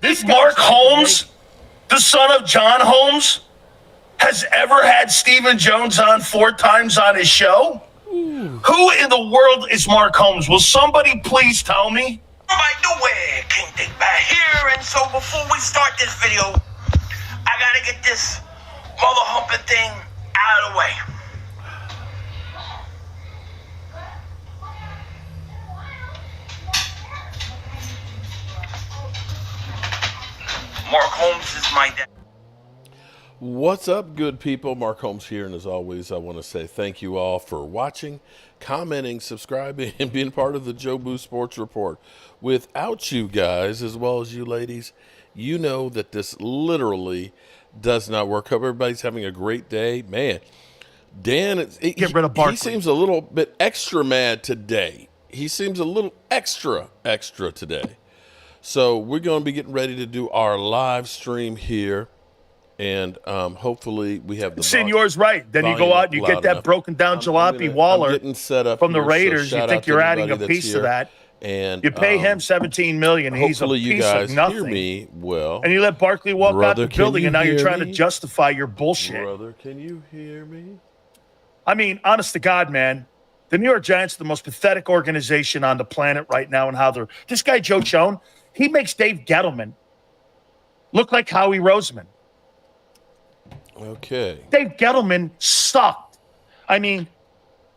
If Mark Holmes, the son of John Holmes, has ever had Stephen Jones on 4 times on his show? Who in the world is Mark Holmes? Will somebody please tell me? By the way, King Dick back here, and so before we start this video, I gotta get this mother humping thing out of the way. Mark Holmes is my dad. What's up, good people? Mark Holmes here, and as always, I want to say thank you all for watching, commenting, subscribing, and being part of the Joe Boo Sports Report. Without you guys, as well as you ladies, you know that this literally does not work. Hope everybody's having a great day. Man, Dan, Get rid of Barkley. He seems a little bit extra mad today. He seems a little extra today. So we're going to be getting ready to do our live stream here. And hopefully we have the Senor's right. Then you go out and you get that enough. Broken down jalopy Waller from the Raiders. You think you're adding a piece of that. And you pay him $17 million. He's a piece of nothing. Hear me well. And you let Barkley walk out the building, and now you're trying to justify your bullshit. Brother, can you hear me? I mean, honest to God, man, the New York Giants are the most pathetic organization on the planet right now, and how they're – this guy, Joe Schoen, he makes Dave Gettleman look like Howie Roseman. Okay. Dave Gettleman sucked. I mean,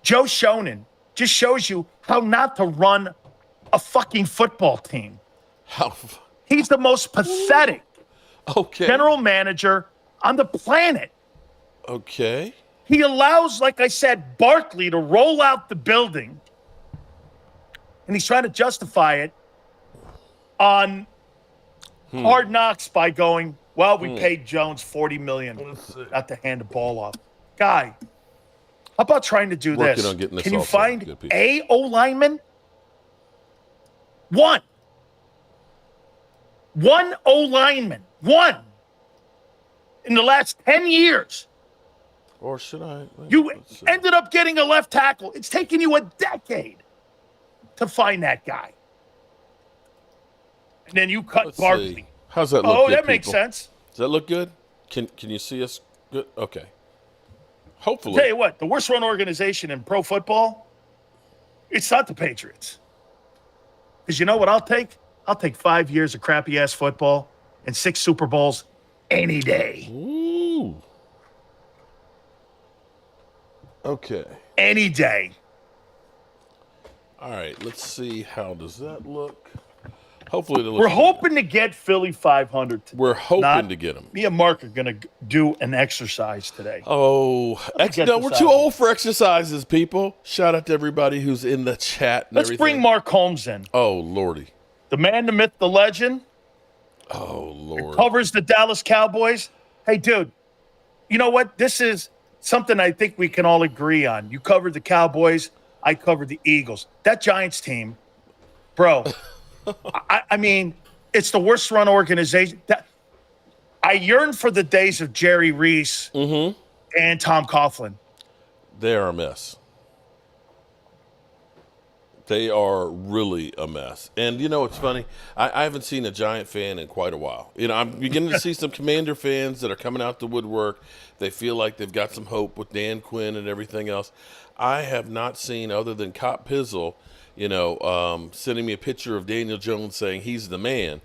Joe Schoen just shows you how not to run a fucking football team. He's the most pathetic general manager on the planet. Okay. He allows, like I said, Barkley to roll out the building, and he's trying to justify it on Hard Knocks by going, well, we paid Jones $40 million not to hand the ball off. Guy, how about trying to do this? Can you find a O-lineman? One O-lineman. One. In the last 10 years. Or should I? You ended up getting a left tackle. It's taken you a decade to find that guy. And then you cut Barkley. How's that look? Oh, that makes sense. Does that look good? Can you see us good? Okay. Hopefully. Tell you what, the worst run organization in pro football, it's not the Patriots. Because you know what I'll take? I'll take 5 years of crappy-ass football and 6 Super Bowls any day. Ooh. Okay. Any day. All right, let's see. How does that look? Hopefully, we're hoping to get Philly 500 today. We're hoping to get them. Me and Mark are going to do an exercise today. Oh, no, we're too old for exercises, people. Shout out to everybody who's in the chat and everything. Let's bring Mark Holmes in. Oh, Lordy. The man, the myth, the legend. Oh, Lord. Covers the Dallas Cowboys. Hey, dude, you know what? This is something I think we can all agree on. You covered the Cowboys. I covered the Eagles. That Giants team, bro. I mean, it's the worst run organization. I yearn for the days of Jerry Reese and Tom Coughlin. They are a mess. They are really a mess. And, you know, it's funny. I haven't seen a Giant fan in quite a while. You know, I'm beginning to see some Commander fans that are coming out the woodwork. They feel like they've got some hope with Dan Quinn and everything else. I have not seen, other than Cop Pizzle, you know, sending me a picture of Daniel Jones saying he's the man.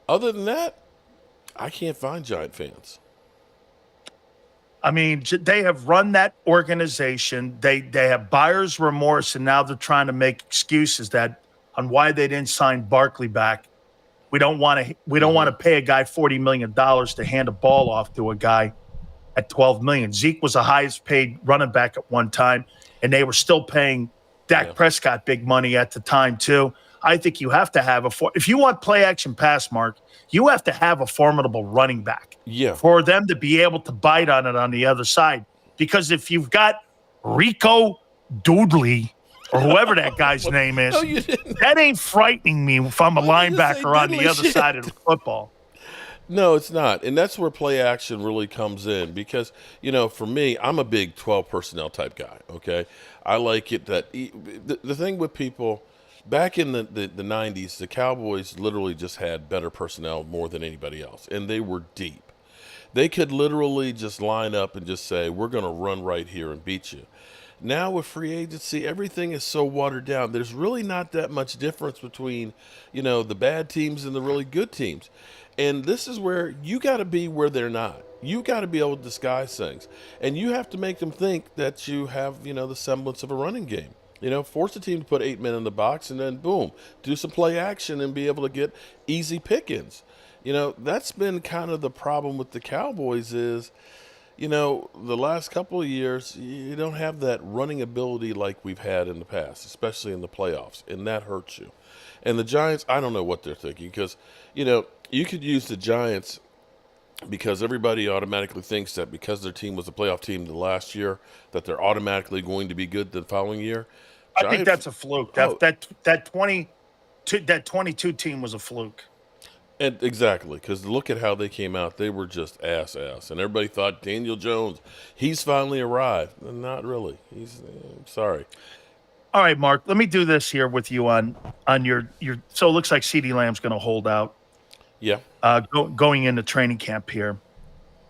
Other than that, I can't find Giant fans. I mean, they have run that organization. They have buyer's remorse, and now they're trying to make excuses on why they didn't sign Barkley back. We don't want to pay a guy $40 million to hand a ball off to a guy at $12 million. Zeke was the highest paid running back at one time, and they were still paying Dak Prescott big money at the time too. I think you have to have if you want play action pass, Mark, you have to have a formidable running back. Yeah. For them to be able to bite on it on the other side. Because if you've got Rico Doodley or whoever that guy's name is, that ain't frightening me if I'm a linebacker on the other side of the football. No, it's not. And that's where play action really comes in because, you know, for me, I'm a big 12 personnel type guy, okay? I like it that the thing with people back in the 90s, the Cowboys literally just had better personnel more than anybody else, and they were deep. They could literally just line up and just say, we're going to run right here and beat you. Now with free agency, everything is so watered down. There's really not that much difference between, the bad teams and the really good teams. And this is where you got to be where they're not. You got to be able to disguise things. And you have to make them think that you have, the semblance of a running game. Force the team to put 8 men in the box and then boom, do some play action and be able to get easy pick-ins. That's been kind of the problem with the Cowboys is, the last couple of years, you don't have that running ability like we've had in the past, especially in the playoffs, and that hurts you. And the Giants, I don't know what they're thinking because, you could use the Giants because everybody automatically thinks that because their team was a playoff team the last year, that they're automatically going to be good the following year. I think that's a fluke. Oh. That 22 team was a fluke. And exactly, because look at how they came out. They were just ass. And everybody thought Daniel Jones, he's finally arrived. Not really. Sorry. All right, Mark, let me do this here with you on your so it looks like CeeDee Lamb's going to hold out. Yeah. Going into training camp here.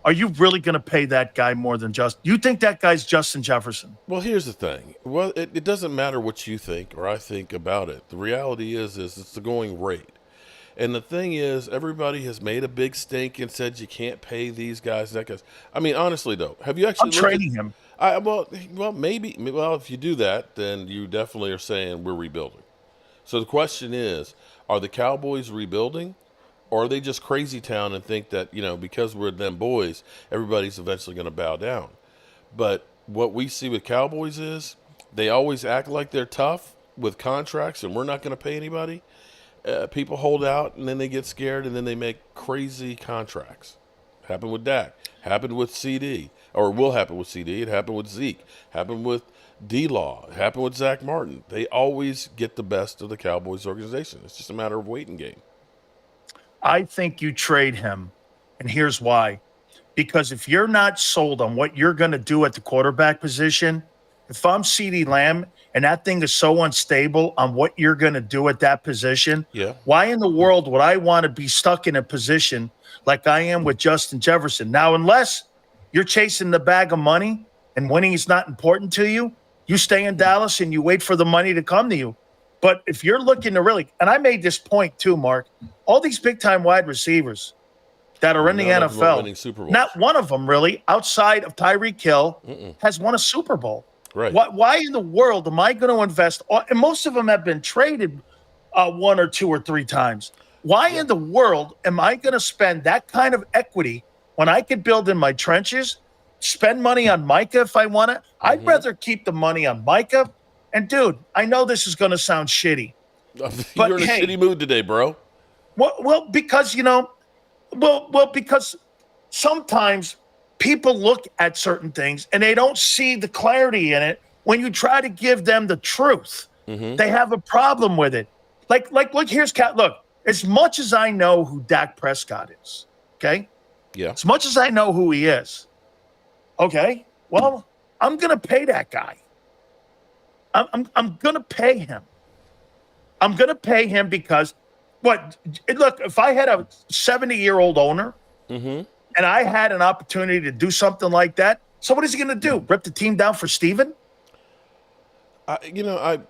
Are you really going to pay that guy more than you think that guy's Justin Jefferson? Well, here's the thing. Well, it doesn't matter what you think or I think about it. The reality is it's the going rate. And the thing is, everybody has made a big stink and said you can't pay these guys, that guys. I mean, honestly, though, have you actually I'm trading him. Well, maybe. Well, if you do that, then you definitely are saying we're rebuilding. So the question is, are the Cowboys rebuilding? Or are they just crazy town and think that, because we're them boys, everybody's eventually going to bow down? But what we see with Cowboys is they always act like they're tough with contracts and we're not going to pay anybody. People hold out and then they get scared and then they make crazy contracts. Happened with Dak. Happened with CD. Or will happen with CD. It happened with Zeke. Happened with D-Law. It happened with Zach Martin. They always get the best of the Cowboys organization. It's just a matter of waiting game. I think you trade him, and here's why. Because if you're not sold on what you're going to do at the quarterback position, if I'm CeeDee Lamb and that thing is so unstable on what you're going to do at that position, why in the world would I want to be stuck in a position like I am with Justin Jefferson? Now, unless you're chasing the bag of money and winning is not important to you, you stay in Dallas and you wait for the money to come to you. But if you're looking to really, and I made this point too, Mark, all these big-time wide receivers that are in the NFL, not one of them really, outside of Tyreek Hill, has won a Super Bowl. Right. Why in the world am I going to invest? And most of them have been traded 1 or 2 or 3 times. Why in the world am I going to spend that kind of equity when I could build in my trenches, spend money on Micah if I want to? I'd rather keep the money on Micah. And, dude, I know this is going to sound shitty. But you're in a shitty mood today, bro. Well, because, because sometimes people look at certain things and they don't see the clarity in it. When you try to give them the truth, they have a problem with it. Like, look, here's Cat. Look, as much as I know who Dak Prescott is, okay? Yeah. As much as I know who he is, okay? Well, I'm going to pay that guy. I'm going to pay him. I'm going to pay him because look, if I had a 70-year-old owner and I had an opportunity to do something like that, so what is he going to do? Rip the team down for Steven? I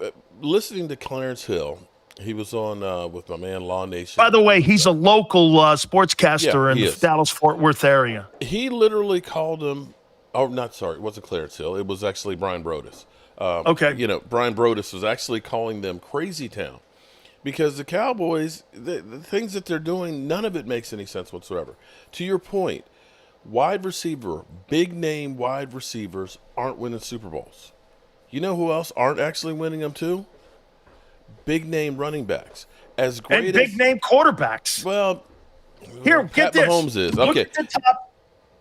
listening to Clarence Hill, he was on with my man Law Nation. By the way, he's a local sportscaster in the Dallas-Fort Worth area. He literally called him, it wasn't Clarence Hill. It was actually Brian Broaddus. Brian Broaddus was actually calling them crazy town because the Cowboys, the things that they're doing, none of it makes any sense whatsoever. To your point, big name wide receivers aren't winning Super Bowls. You know who else aren't actually winning them too? Big name running backs. As great and big name quarterbacks. Well, here, get this. Holmes is. Look Okay. at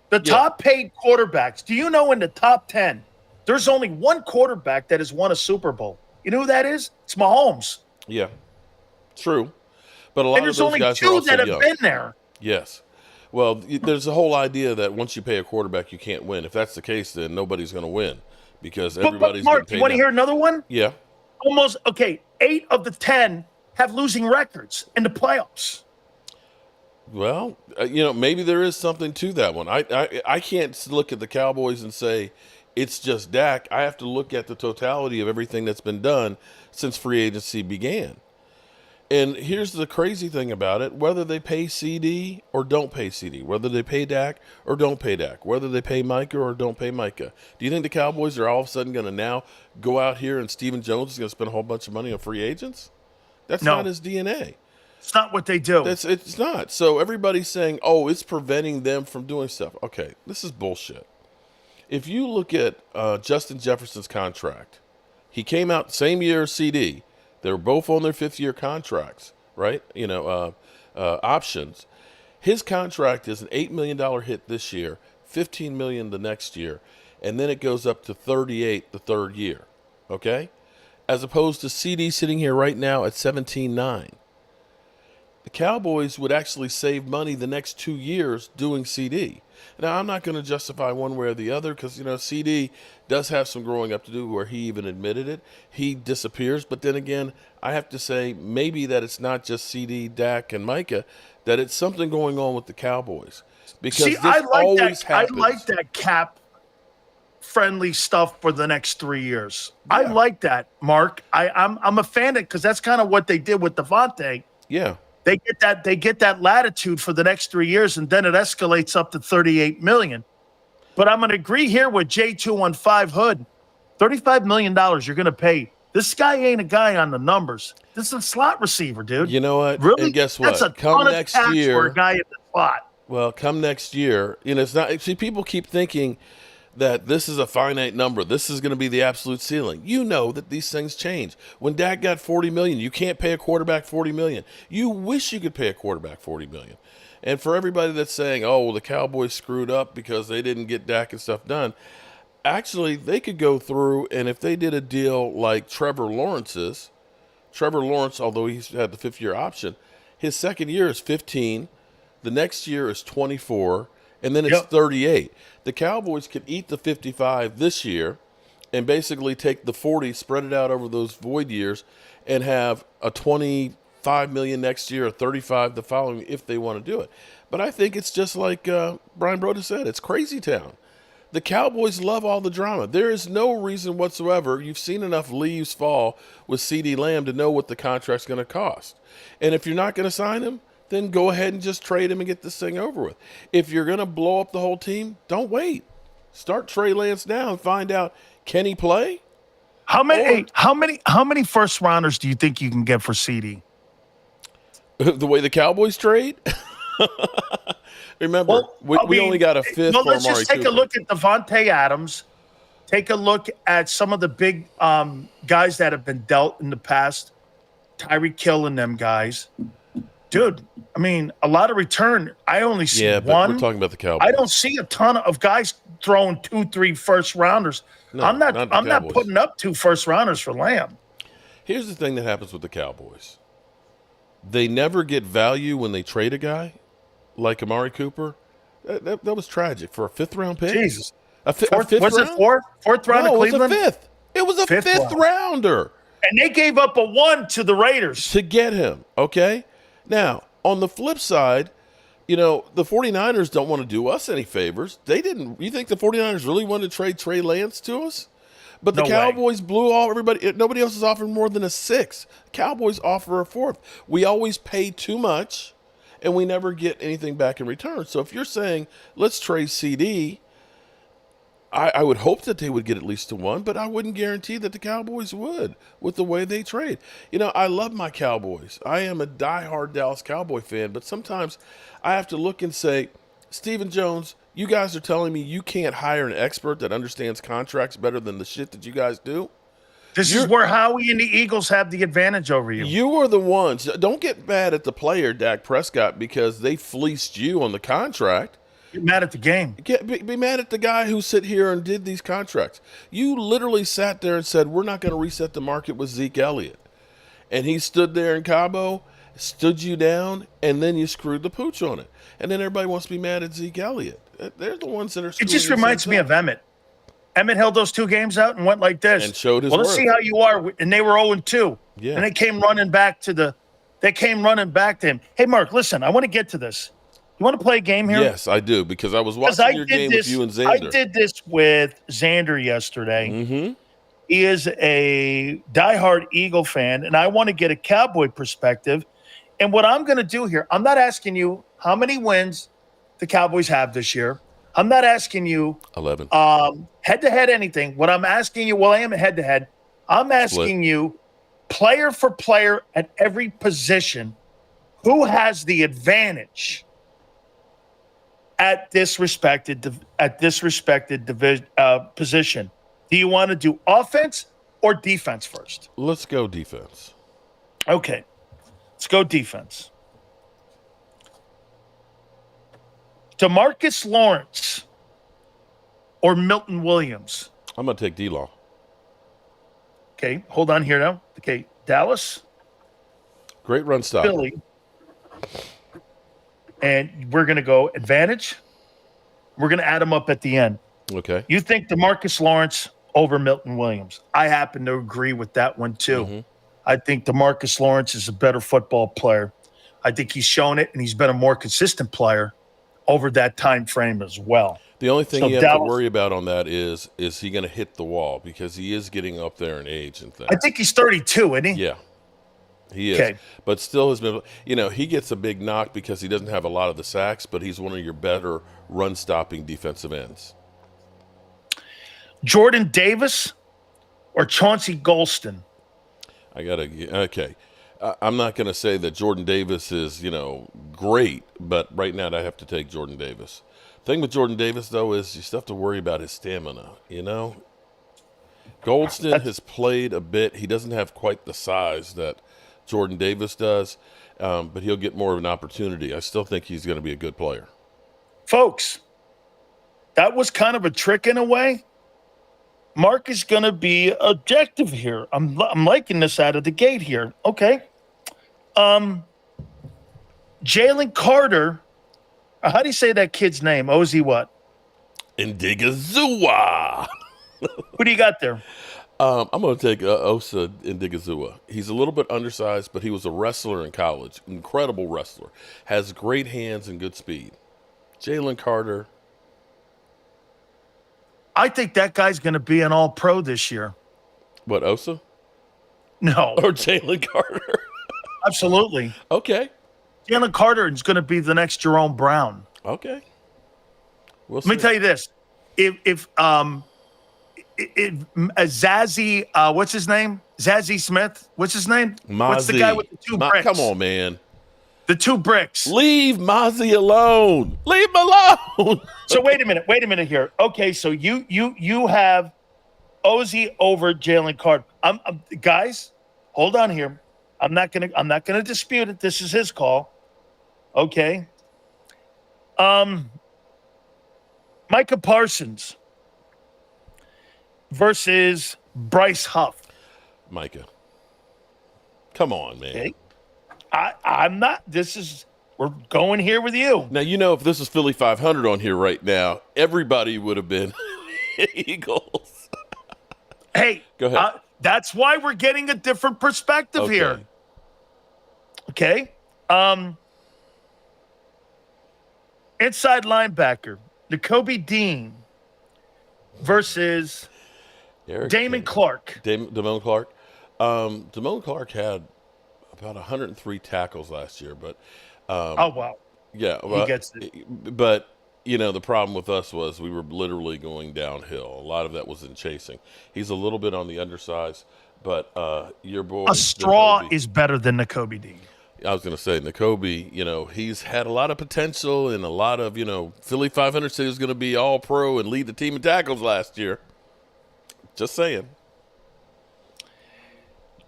the top paid quarterbacks. Do you know in the top 10, there's only one quarterback that has won a Super Bowl? You know who that is? It's Mahomes. Yeah, true. But a lot of those guys are also young. And there's only 2 that have been there. Yes. Well, there's the whole idea that once you pay a quarterback, you can't win. If that's the case, then nobody's going to win because everybody's Mark, getting paid. You want to hear another one? Yeah. Almost, okay, 8 of the 10 have losing records in the playoffs. Well, maybe there is something to that one. I can't look at the Cowboys and say it's just Dak. I have to look at the totality of everything that's been done since free agency began. And here's the crazy thing about it: whether they pay CD or don't pay CD, whether they pay Dak or don't pay Dak, whether they pay Micah or don't pay Micah, do you think the Cowboys are all of a sudden going to now go out here and Stephen Jones is going to spend a whole bunch of money on free agents? That's not his DNA. It's not what they do. It's not. So everybody's saying, oh, it's preventing them from doing stuff. Okay, this is bullshit. If you look at Justin Jefferson's contract, he came out same year as CD. They were both on their 5th-year contracts, right? Options. His contract is an $8 million hit this year, $15 million the next year, and then it goes up to $38 the 3rd year, okay? As opposed to CD sitting here right now at $17.9. The Cowboys would actually save money the next 2 years doing CD. Now, I'm not going to justify one way or the other because, CD does have some growing up to do where he even admitted it. He disappears. But then again, I have to say maybe that it's not just CD, Dak, and Micah, that it's something going on with the Cowboys. Because happens. I like that cap-friendly stuff for the next 3 years. Yeah. I like that, Mark. I'm a fan of it because that's kind of what they did with Devontae. Yeah. They get that latitude for the next 3 years, and then it escalates up to $38 million. But I'm going to agree here with J215 Hood. $35 million you're going to pay. This guy ain't a guy on the numbers. This is a slot receiver, dude. You know what? Really? And guess what? That's a ton of tax for a guy in the slot. Well, come next year, it's not. See, people keep thinking that this is a finite number. This is going to be the absolute ceiling. You know that these things change. When Dak got $40 million, you can't pay a quarterback $40 million. You wish you could pay a quarterback $40 million. And for everybody that's saying, oh, well, the Cowboys screwed up because they didn't get Dak and stuff done, actually, they could go through, and if they did a deal like Trevor Lawrence, although he's had the 5th-year option, his 2nd year is 15, the next year is 24, and then it's 38. The Cowboys could eat the 55 this year and basically take the 40, spread it out over those void years, and have a $25 million next year, or 35 the following if they want to do it. But I think it's just like Brian Broda said, it's crazy town. The Cowboys love all the drama. There is no reason whatsoever. You've seen enough leaves fall with CeeDee Lamb to know what the contract's going to cost. And if you're not going to sign him, then go ahead and just trade him and get this thing over with. If you're going to blow up the whole team, don't wait. Start Trey Lance now and find out, can he play? How many first rounders do you think you can get for CD? The way the Cowboys trade? Remember, we only got a 5th. Well, let's just take a look at Devontae Adams. Take a look at some of the big guys that have been dealt in the past. Tyreek Hill and them guys. Dude, I mean, a lot of return. I only see one. But we're talking about the Cowboys. I don't see a ton of guys throwing 2-3 first rounders. No, I'm not putting up 2 first rounders for Lamb. Here's the thing that happens with the Cowboys. They never get value when they trade a guy like Amari Cooper. That was tragic for a 5th-round pick. Jesus. A fifth round? It fourth round of Cleveland? It was a 5th rounder. And they gave up a 1 to the Raiders. To get him, okay? Now, on the flip side, the 49ers don't want to do us any favors. They didn't. You think the 49ers really wanted to trade Trey Lance to us? But the Cowboys blew all everybody. Nobody else is offering more than a 6. Cowboys offer a 4th. We always pay too much, and we never get anything back in return. So if you're saying, let's trade CD, I would hope that they would get at least a 1, but I wouldn't guarantee that the Cowboys would with the way they trade. I love my Cowboys. I am a diehard Dallas Cowboy fan, but sometimes I have to look and say, Stephen Jones, you guys are telling me you can't hire an expert that understands contracts better than the shit that you guys do? This is where Howie and the Eagles have the advantage over you. You are the ones. Don't get mad at the player, Dak Prescott, because they fleeced you on the contract. Get mad at the game. Be mad at the guy who sit here and did these contracts. You literally sat there and said, we're not going to reset the market with Zeke Elliott. And he stood there in Cabo, stood you down, and then you screwed the pooch on it. And then everybody wants to be mad at Zeke Elliott. They're the ones that are screwing. It just reminds me of Emmett. Emmett held those 2 games out and went like this. And showed his Well, let's worth. see how you are. And they were 0-2. Yeah. And they came running back to him. Hey, Mark, listen, I want to get to this. You want to play a game here? Yes, I do, because I was watching your game with you and Xander. I did this with Xander yesterday. Mm-hmm. He is a diehard Eagle fan, and I want to get a Cowboy perspective. And what I'm going to do here, I'm not asking you how many wins the Cowboys have this year. I'm not asking you 11. Head-to-head anything. What I'm asking you, well, I am head-to-head. I'm asking you player for player at every position, who has the advantage at this respected position? Do you want to do offense or defense first? Let's go defense. Okay, let's go defense. DeMarcus Lawrence or Milton Williams? I'm going to take D-Law. Okay, hold on here now. Okay, Dallas, Great run stop. Philly, and we're going to go advantage. We're going to add them up at the end. Okay. You think DeMarcus Lawrence over Milton Williams? I happen to agree with that one too. Mm-hmm. I think DeMarcus Lawrence is a better football player. I think he's shown it, and he's been a more consistent player over that time frame as well. The only thing So you have Dallas, to worry about on that is he going to hit the wall, because he is getting up there in age and things. I think he's 32, isn't he? Yeah, he is. Okay. But still has been, he gets a big knock because he doesn't have a lot of the sacks, but he's one of your better run-stopping defensive ends. Jordan Davis or Chauncey Golston? Okay. I'm not going to say that Jordan Davis is, great, but right now I have to take Jordan Davis. Thing with Jordan Davis, though, is you still have to worry about his stamina, Goldston has played a bit. He doesn't have quite the size that Jordan Davis does, but he'll get more of an opportunity. I still think he's going to be a good player. Folks, that was kind of a trick in a way. Mark is going to be objective here. I'm liking this out of the gate here. Okay. Jalen Carter. How do you say that kid's name? Ozzy what? Indigazua. Who do you got there? I'm going to take Osa Indigazua. He's a little bit undersized, but he was a wrestler in college. Incredible wrestler. Has great hands and good speed. Jalen Carter. I think that guy's going to be an all-pro this year. What, Osa? No. Or Jalen Carter? Absolutely. Okay. Jalen Carter is going to be the next Jerome Brown. Okay. Let me tell you this. If Zazie, what's his name? Zazie Smith. What's his name? Mozzie. What's the guy with the 2 bricks? Come on, man. The 2 bricks. Leave Mozzie alone. Leave him alone. So wait a minute here. Okay, so you have Ozzy over Jalen Carter. Guys, hold on here. I'm not gonna dispute it. This is his call. Okay. Micah Parsons versus Bryce Huff. Micah. Come on, man. Okay. I'm not. We're going here with you. Now, if this is Philly 500 on here right now, everybody would have been Eagles. Hey, go ahead. That's why we're getting a different perspective here. Okay. Inside linebacker, Nakobe Dean versus Damon Clark. Damon Clark. Damon Clark had about 103 tackles last year, but oh wow, yeah, well, he gets it. But the problem with us was we were literally going downhill. A lot of that was in chasing. He's a little bit on the undersize, but your boy a straw Nakobe, is better than Nakobe Dean. I was going to say Nakobe. He's had a lot of potential and a lot of Philly 500 said he was going to be all pro and lead the team in tackles last year. Just saying.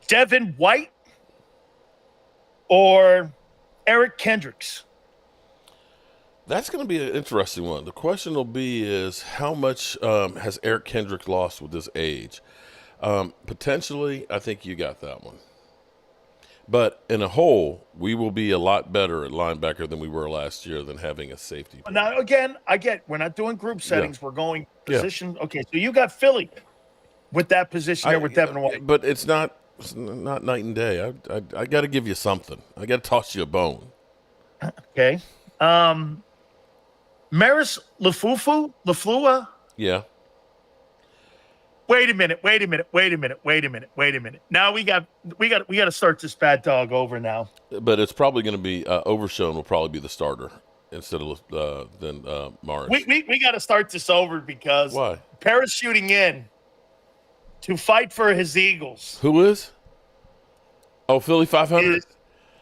Devin White or Eric Kendricks? That's going to be an interesting one. The question will be is how much has Eric Kendricks lost with his age? Potentially, I think you got that one. But in a whole, we will be a lot better at linebacker than we were last year than having a safety. Now, again, I get we're not doing group settings. We're going Yeah. position. Okay, so you got Philly with that position there with Devin White. But it's not night and day. I got to give you something. I got to toss you a bone. Okay. Maris Laflua? Yeah. Wait a minute. Now we got to start this bad dog over now. But it's probably going to be Overshown will probably be the starter instead of than Morris. We got to start this over because Why? parachuting in to fight for his Eagles. Who is? Oh, Philly 500? Is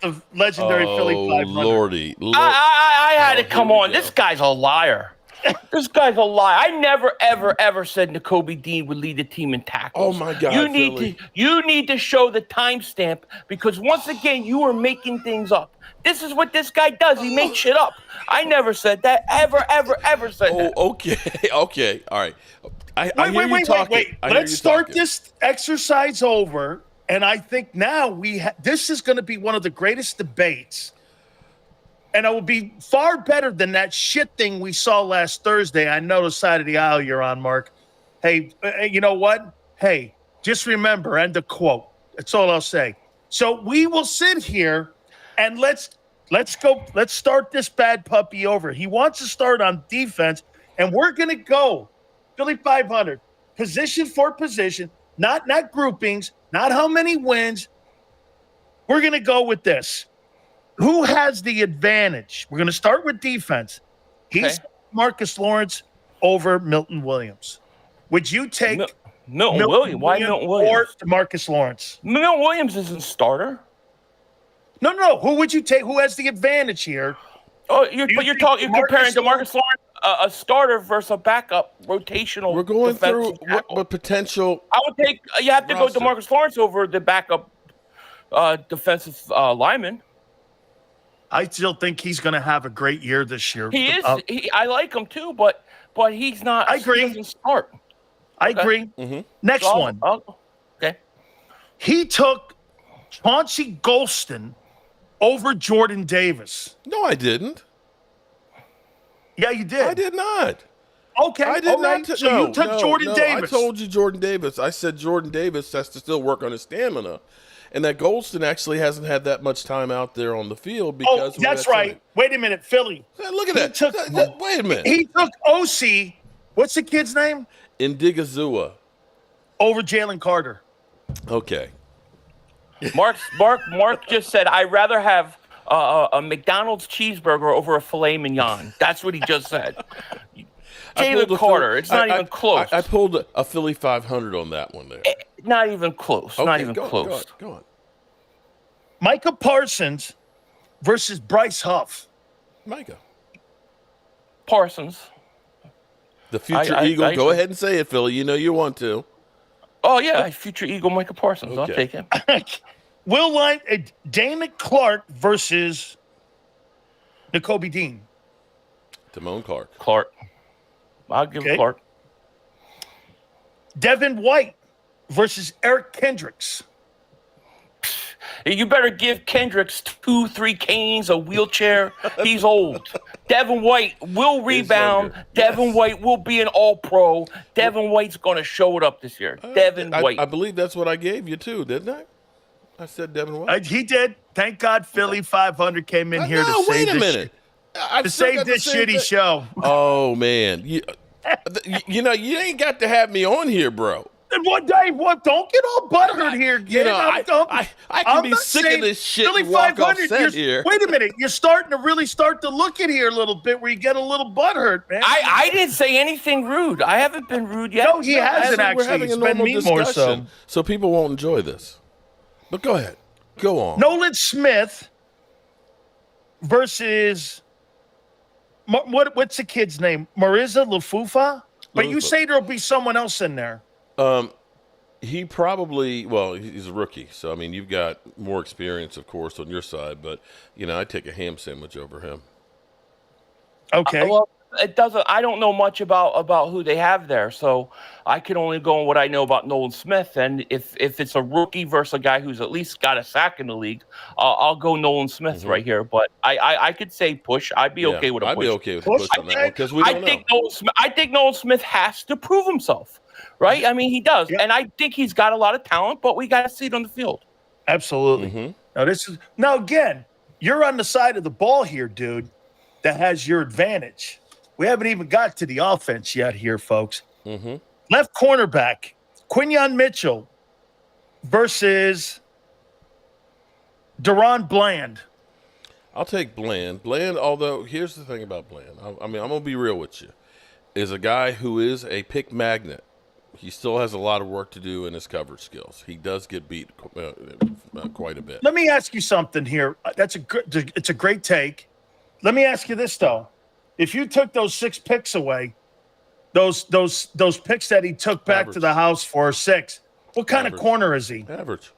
the legendary Philly 500. Lordy. I had to come on. This guy's a liar. This guy's a liar. I never, ever, ever said Nakobe Dean would lead the team in tackles. Oh my God! You need to show the timestamp because once again you are making things up. This is what this guy does. He makes shit up. I never said that. Ever said that. Okay. All right. Wait. Let's start this exercise over. And I think now this is going to be one of the greatest debates. And it will be far better than that shit thing we saw last Thursday. I know the side of the aisle you're on, Mark. Hey, you know what? Hey, just remember, end of quote. That's all I'll say. So we will sit here and let's go. Let's start this bad puppy over. He wants to start on defense, and we're going to go Philly 500, position for position, not groupings, not how many wins. We're going to go with this. Who has the advantage? We're going to start with defense. He's Marcus Lawrence over Milton Williams. Would you take Milton Williams? Why Milton Williams? Or Marcus Lawrence? Milton Williams isn't starter. No. Who would you take? Who has the advantage here? Oh, you're comparing DeMarcus Lawrence, a starter versus a backup rotational. We're going through what potential. I would take. You have to go DeMarcus Lawrence over the backup defensive lineman. I still think he's going to have a great year this year. He is. I like him too, but he's not. I agree. He doesn't start. I agree. Mm-hmm. Next one. Okay. He took Chauncey Golston over Jordan Davis. No, I didn't. Yeah, you did. I did not. Okay. I did not. So you took Jordan Davis. I told you Jordan Davis. I said Jordan Davis has to still work on his stamina. And that Golston actually hasn't had that much time out there on the field because that's right. Time. Wait a minute, Philly. Look at that. Wait a minute. He took OC. What's the kid's name? Indigazua. Over Jalen Carter. Okay. Mark just said, I'd rather have a McDonald's cheeseburger over a filet mignon. That's what he just said. Jalen Carter. It's not even close. I pulled a Philly 500 on that one there. Not even close. Okay, not even close. Go on. Micah Parsons versus Bryce Huff. Micah. Parsons. The future Eagle. Go ahead and say it, Philly. You know you want to. Oh, yeah. Future Eagle Micah Parsons. Okay. I'll take him. Damon Clark versus Nakobe Dean. Damone Clark. Clark. I'll give him Clark. Devin White versus Eric Kendricks. You better give Kendricks 2-3 canes, a wheelchair. He's old. Devin White will rebound. Devin White will be an all-pro. Devin White's going to show it up this year. Devin White. I believe that's what I gave you, too, didn't I? I said Devin White. He did. Thank God Philly 500 came in here to save wait a minute. To save this shitty show. Oh, man. You ain't got to have me on here, bro. And one day, don't get all butthurt here. I can be sick of this shit Philly and walk 500, off set here. Wait a minute. You're starting to really start to look at here a little bit where you get a little butthurt, man. I didn't say anything rude. I haven't been rude yet. No, he hasn't actually. We're having It's a been normal me more discussion, so people won't enjoy this. But go ahead. Go on. Nolan Smith versus what's the kid's name? Mariza Lafufa? But you say there'll be someone else in there. He probably, he's a rookie. So, I mean, you've got more experience, of course, on your side. But, I'd take a ham sandwich over him. Okay. it doesn't. I don't know much about who they have there, so I can only go on what I know about Nolan Smith. And if it's a rookie versus a guy who's at least got a sack in the league, I'll go Nolan Smith right here. But I could say push. I'd be okay with a push. I'd be okay with a Push, push on that one because we don't know. I think Nolan Smith has to prove himself, right? I mean, he does, and I think he's got a lot of talent, but we got to see it on the field. Absolutely. Now again, you're on the side of the ball here, dude, that has your advantage. We haven't even got to the offense yet here, folks. Left cornerback, Quinyon Mitchell versus Deron Bland. I'll take Bland. Bland, although here's the thing about Bland. I mean, I'm going to be real with you. Is a guy who is a pick magnet. He still has a lot of work to do in his coverage skills. He does get beat quite a bit. Let me ask you something here. It's a great take. Let me ask you this though: if you took those 6 picks away, those picks that he took back to the house for 6, what kind of corner is he? Average.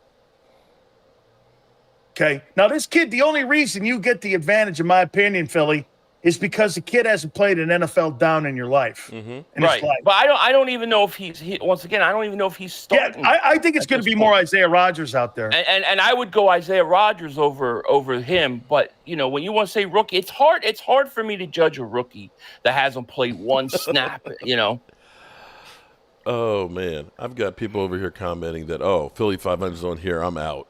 Okay. Now this kid, the only reason you get the advantage, in my opinion, Philly, is because the kid hasn't played an NFL down in your life. In his life. But I don't even know if once again, I don't even know if he's starting. Yeah, I think it's going to be more Isaiah Rodgers out there. And I would go Isaiah Rodgers over him. But, you know, when you want to say rookie, it's hard for me to judge a rookie that hasn't played one snap, you know. Oh, man. I've got people over here commenting that, Philly 500's on here. I'm out.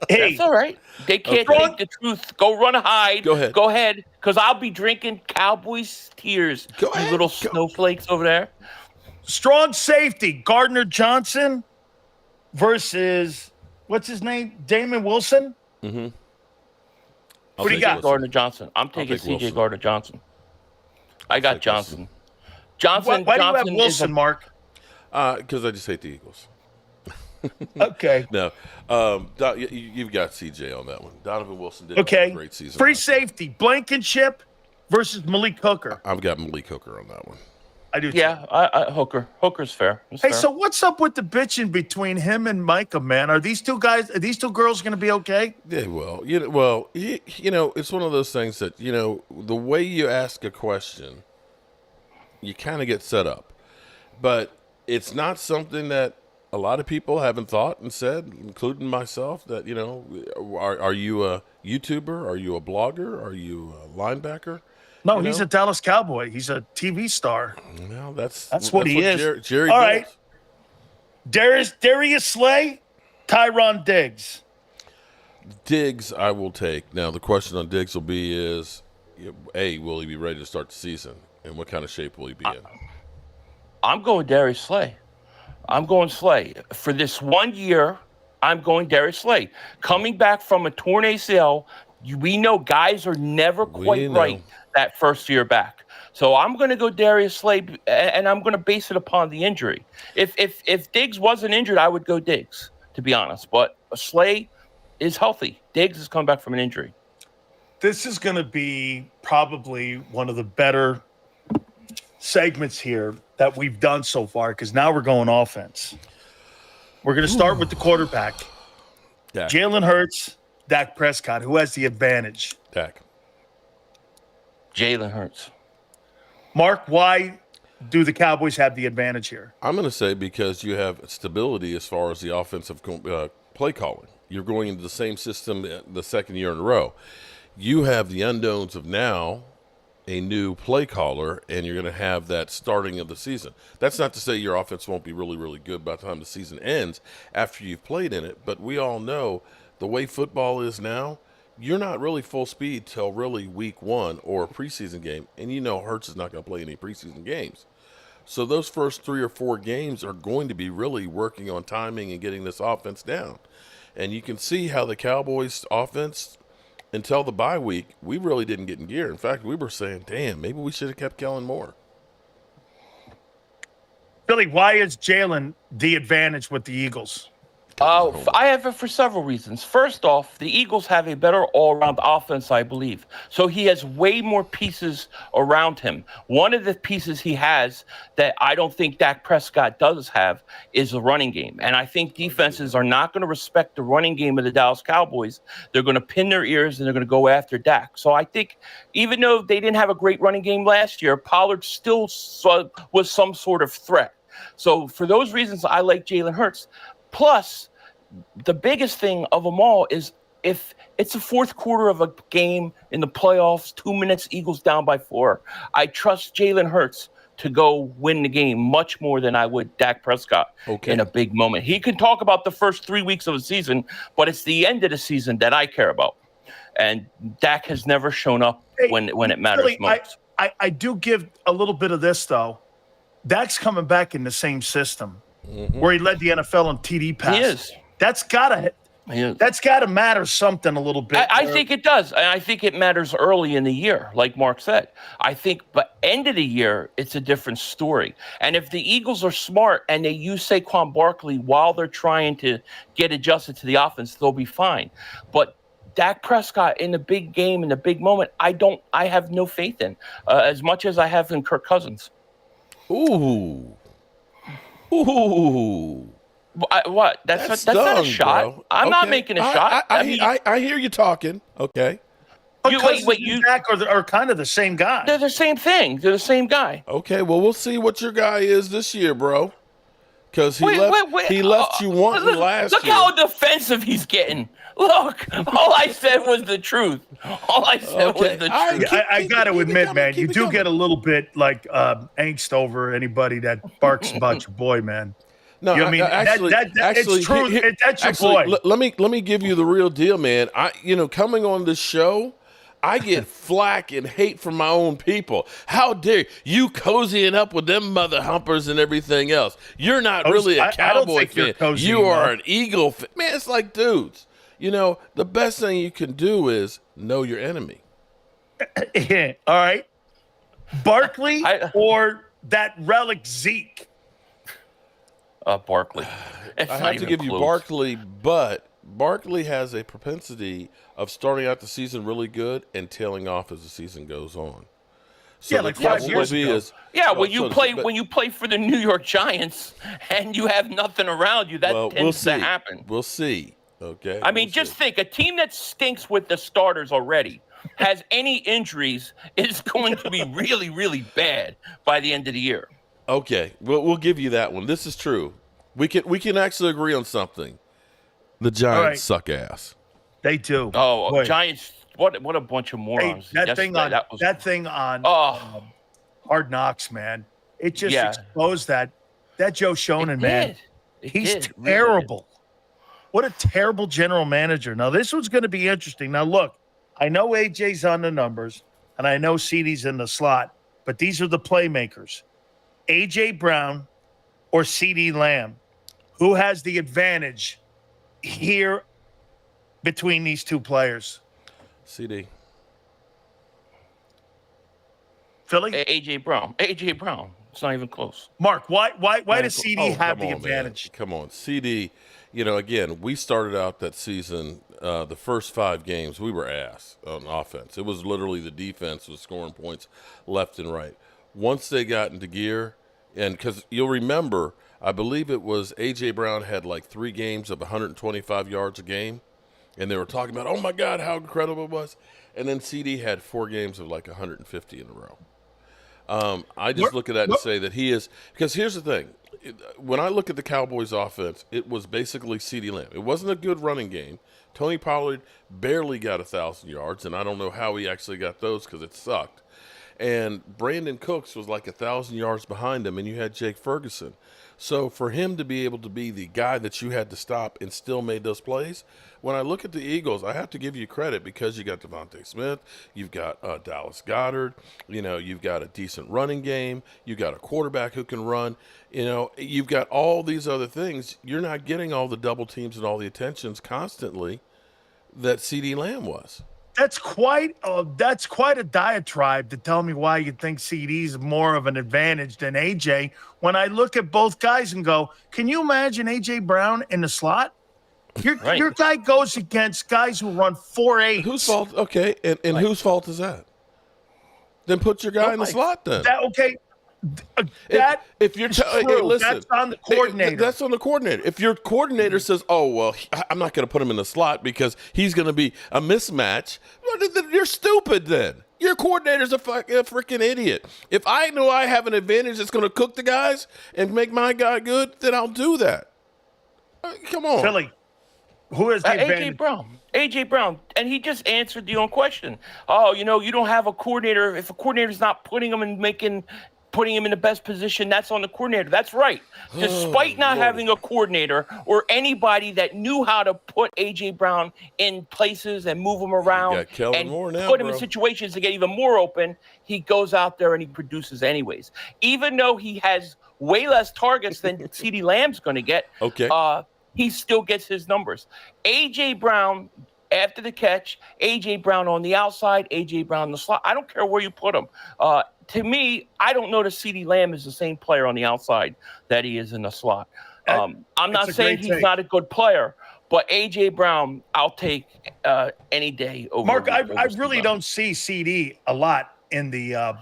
Hey, that's all right. They can't take the truth. Go run and hide. Go ahead. Because I'll be drinking Cowboys tears. Go ahead. You little snowflakes over there. strong safety, Gardner Johnson versus, what's his name? Damon Wilson? Mm-hmm. What do you got? Gardner Johnson. I'm taking C.J. Gardner Johnson. I got Johnson. Johnson. Why do you have Johnson Wilson, Mark? Because I just hate the Eagles. Okay. No, you've got CJ on that one. Donovan Wilson did Okay. a great season. Free safety, Blankenship versus Malik Hooker. I've got Malik Hooker on that one. I do. Yeah, Hooker. Hooker's fair. It's Hey, fair. so what's up with the bitching between him and Micah, man? Are these two girls going to be okay? Yeah, it's one of those things that, the way you ask a question, you kind of get set up. But it's not something that a lot of people haven't thought and said, including myself, that, are you a YouTuber? Are you a blogger? Are you a linebacker? No, he's a Dallas Cowboy. He's a TV star. No, that's what he is. Jerry All built. right. Darius Slay, Tyron Diggs. Diggs, I will take. Now, the question on Diggs will be is, A, will he be ready to start the season? And what kind of shape will he be in? I'm going Darius Slay. I'm going Slay. For this 1 year, I'm going Darius Slay. Coming back from a torn ACL, we know guys are never quite right that first year back. So I'm going to go Darius Slay, and I'm going to base it upon the injury. If Diggs wasn't injured, I would go Diggs, to be honest. But Slay is healthy. Diggs has come back from an injury. This is going to be probably one of the better segments here that we've done so far, because now we're going offense. We're going to start with the quarterback. Dak. Jalen Hurts, Dak Prescott. Who has the advantage? Dak. Jalen Hurts. Mark, why do the Cowboys have the advantage here? I'm going to say because you have stability as far as the offensive play calling. You're going into the same system the second year in a row. You have the unknowns of now a new play caller, and you're going to have that starting of the season. That's not to say your offense won't be really, really good by the time the season ends after you've played in it, but we all know the way football is now, you're not really full speed till really week 1 or a preseason game, and Hurts is not going to play any preseason games. So those first 3 or 4 games are going to be really working on timing and getting this offense down. And you can see how the Cowboys offense, until the bye week, we really didn't get in gear. In fact, we were saying, damn, maybe we should have kept Kellen more. Billy, why is Jalen the advantage with the Eagles? Homer. I have it for several reasons. First off, the Eagles have a better all-around offense, I believe. So he has way more pieces around him. One of the pieces he has that I don't think Dak Prescott does have is a running game. And I think defenses are not going to respect the running game of the Dallas Cowboys. They're going to pin their ears and they're going to go after Dak. So I think even though they didn't have a great running game last year, Pollard still was some sort of threat. So for those reasons, I like Jalen Hurts. Plus, the biggest thing of them all is if it's the fourth quarter of a game in the playoffs, 2 minutes, Eagles down by 4, I trust Jalen Hurts to go win the game much more than I would Dak Prescott in a big moment. He can talk about the first 3 weeks of the season, but it's the end of the season that I care about. And Dak has never shown up when it matters Really, most. I do give a little bit of this, though. Dak's coming back in the same system where he led the NFL in TD passes. He is. That's gotta matter something a little bit. I think it does. And I think it matters early in the year, like Mark said. I think, but end of the year, it's a different story. And if the Eagles are smart and they use Saquon Barkley while they're trying to get adjusted to the offense, they'll be fine. But Dak Prescott in the big game, in the big moment, I have no faith in as much as I have in Kirk Cousins. Ooh. What? That's not a shot. Bro. I'm not making a shot. I hear you talking. Okay. But Cousins and Dak are kind of the same guy. They're the same thing. They're the same guy. Okay. Well, we'll see what your guy is this year, bro. Because he left you wanting last year. Look how defensive he's getting. Look, all I said was the truth. All I said was the truth. I got to admit, man, you do get a little bit like angst over anybody that barks about your boy, man. No, you know what I mean, it's true. That's your boy. Let me give you the real deal, man. Coming on this show, I get flack and hate from my own people. How dare you cozying up with them mother humpers and everything else? You're not really a Cowboy fan. You are an Eagle fan. Man, it's like, dudes, the best thing you can do is know your enemy. All right. Barkley or that relic Zeke? Barkley. I have to give you Barkley, but Barkley has a propensity of starting out the season really good and tailing off as the season goes on. So like 5 years ago. When you play for the New York Giants and you have nothing around you, that tends to happen. We'll see. Okay. I mean, just think, a team that stinks with the starters already has any injuries is going to be really, really bad by the end of the year. Okay, we'll give you that one. This is true. We can actually agree on something. The Giants suck ass. They do. Oh, boy. Giants! What a bunch of morons. Hey, that thing on Hard Knocks, man. It just exposed that Joe Schoen, man. He's terrible. Really. What a terrible general manager. Now this one's going to be interesting. Now look, I know AJ's on the numbers, and I know CeeDee's in the slot, but these are the playmakers. A.J. Brown or CeeDee Lamb? Who has the advantage here between these two players? CeeDee. Philly? A.J. Brown. A.J. Brown. It's not even close. Mark, why does CeeDee have the advantage? Man. Come on. CeeDee, again, we started out that season, the first 5 games, we were ass on offense. It was literally the defense was scoring points left and right. Once they got into gear, and because you'll remember, I believe it was A.J. Brown had like 3 games of 125 yards a game, and they were talking about, oh, my God, how incredible it was. And then CeeDee had 4 games of like 150 in a row. I just look at that and say that he is – because here's the thing. When I look at the Cowboys' offense, it was basically CeeDee Lamb. It wasn't a good running game. Tony Pollard barely got 1,000 yards, and I don't know how he actually got those because it sucked. And Brandon Cooks was like 1,000 yards behind him, and you had Jake Ferguson. So for him to be able to be the guy that you had to stop and still made those plays, when I look at the Eagles, I have to give you credit because you got Devontae Smith, you've got Dallas Goedert, you've got a decent running game, you've got a quarterback who can run, you've got all these other things. You're not getting all the double teams and all the attentions constantly that CeeDee Lamb was. That's quite a diatribe to tell me why you think CeeDee's more of an advantage than AJ. When I look at both guys and go, can you imagine AJ Brown in the slot? Your guy goes against guys who run 4.8. Whose fault? Okay, and whose fault is that? Then put your guy in the slot then. If you're hey, listen, that's on the coordinator. That's on the coordinator. If your coordinator says, "Oh well, I'm not going to put him in the slot because he's going to be a mismatch," well, then you're stupid. Then your coordinator's a freaking idiot. If I know I have an advantage that's going to cook the guys and make my guy good, then I'll do that. Come on, Philly. Who is the AJ Brown? AJ Brown, and he just answered your own question. Oh, you don't have a coordinator. If a coordinator's not putting him in the best position, that's on the coordinator. That's right. Despite not having a coordinator or anybody that knew how to put AJ Brown in places and move him around and put him in situations to get even more open, he goes out there and he produces anyways. Even though he has way less targets than CeeDee Lamb's going to get. He still gets his numbers. A.J. Brown after the catch, A.J. Brown on the outside, A.J. Brown in the slot. I don't care where you put him. To me, I don't know that CeeDee Lamb is the same player on the outside that he is in the slot. I'm not saying he's not a good player, but A.J. Brown, I'll take any day over. Mark, I really don't see CD a lot in the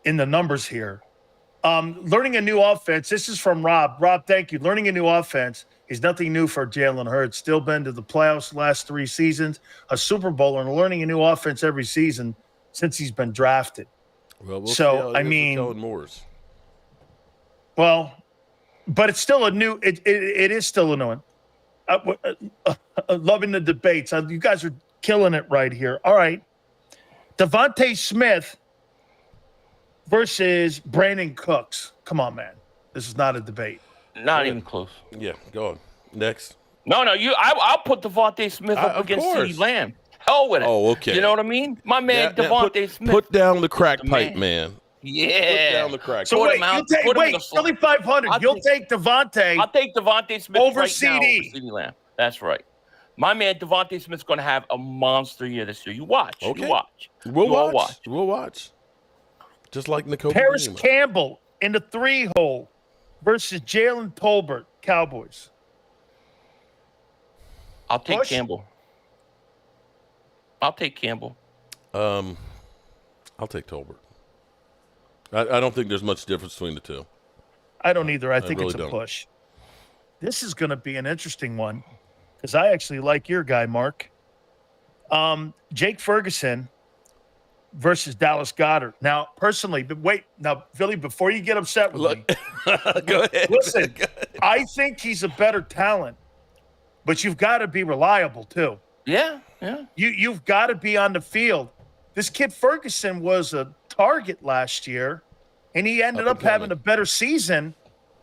numbers here. Learning a new offense. This is from Rob. Rob, thank you. Learning a new offense is nothing new for Jalen Hurts. Still been to the playoffs the last 3 seasons, a Super Bowl, and learning a new offense every season since he's been drafted. Well, we'll see how it is with Kellen Moore's. Well, but it's still a new. It is still a new one. Loving the debates. You guys are killing it right here. All right, Devontae Smith versus Brandon Cooks. Come on, man. This is not a debate. Not even close. Yeah, go on. Next. No, I'll put Devontae Smith up against CeeDee Lamb. Hell with it. Oh, okay. You know what I mean? My man Devontae Smith. Put down the crack pipe, man. Yeah. Put down the crack. So wait, Philly 500. You'll take Devontae. I'll take Devontae Smith over CD. Now over CeeDee Lamb. That's right. My man Devontae Smith's going to have a monster year this year. You watch. Okay. You watch. We'll watch. We'll watch. Just like Nicole. Paris Campbell in the 3-hole versus Jalen Tolbert, Cowboys. I'll take Campbell. I'll take Tolbert. I don't think there's much difference between the two. I don't either. I think really it's a don't. push. This is going to be an interesting one because I actually like your guy, Mark. Jake Ferguson versus Dallas Goedert. Now, personally, but wait. Now, Philly, before you get upset with me. Go ahead. Listen, I think he's a better talent, but you've got to be reliable too. Yeah. You've got to be on the field. This kid Ferguson was a target last year, and he ended up having a better season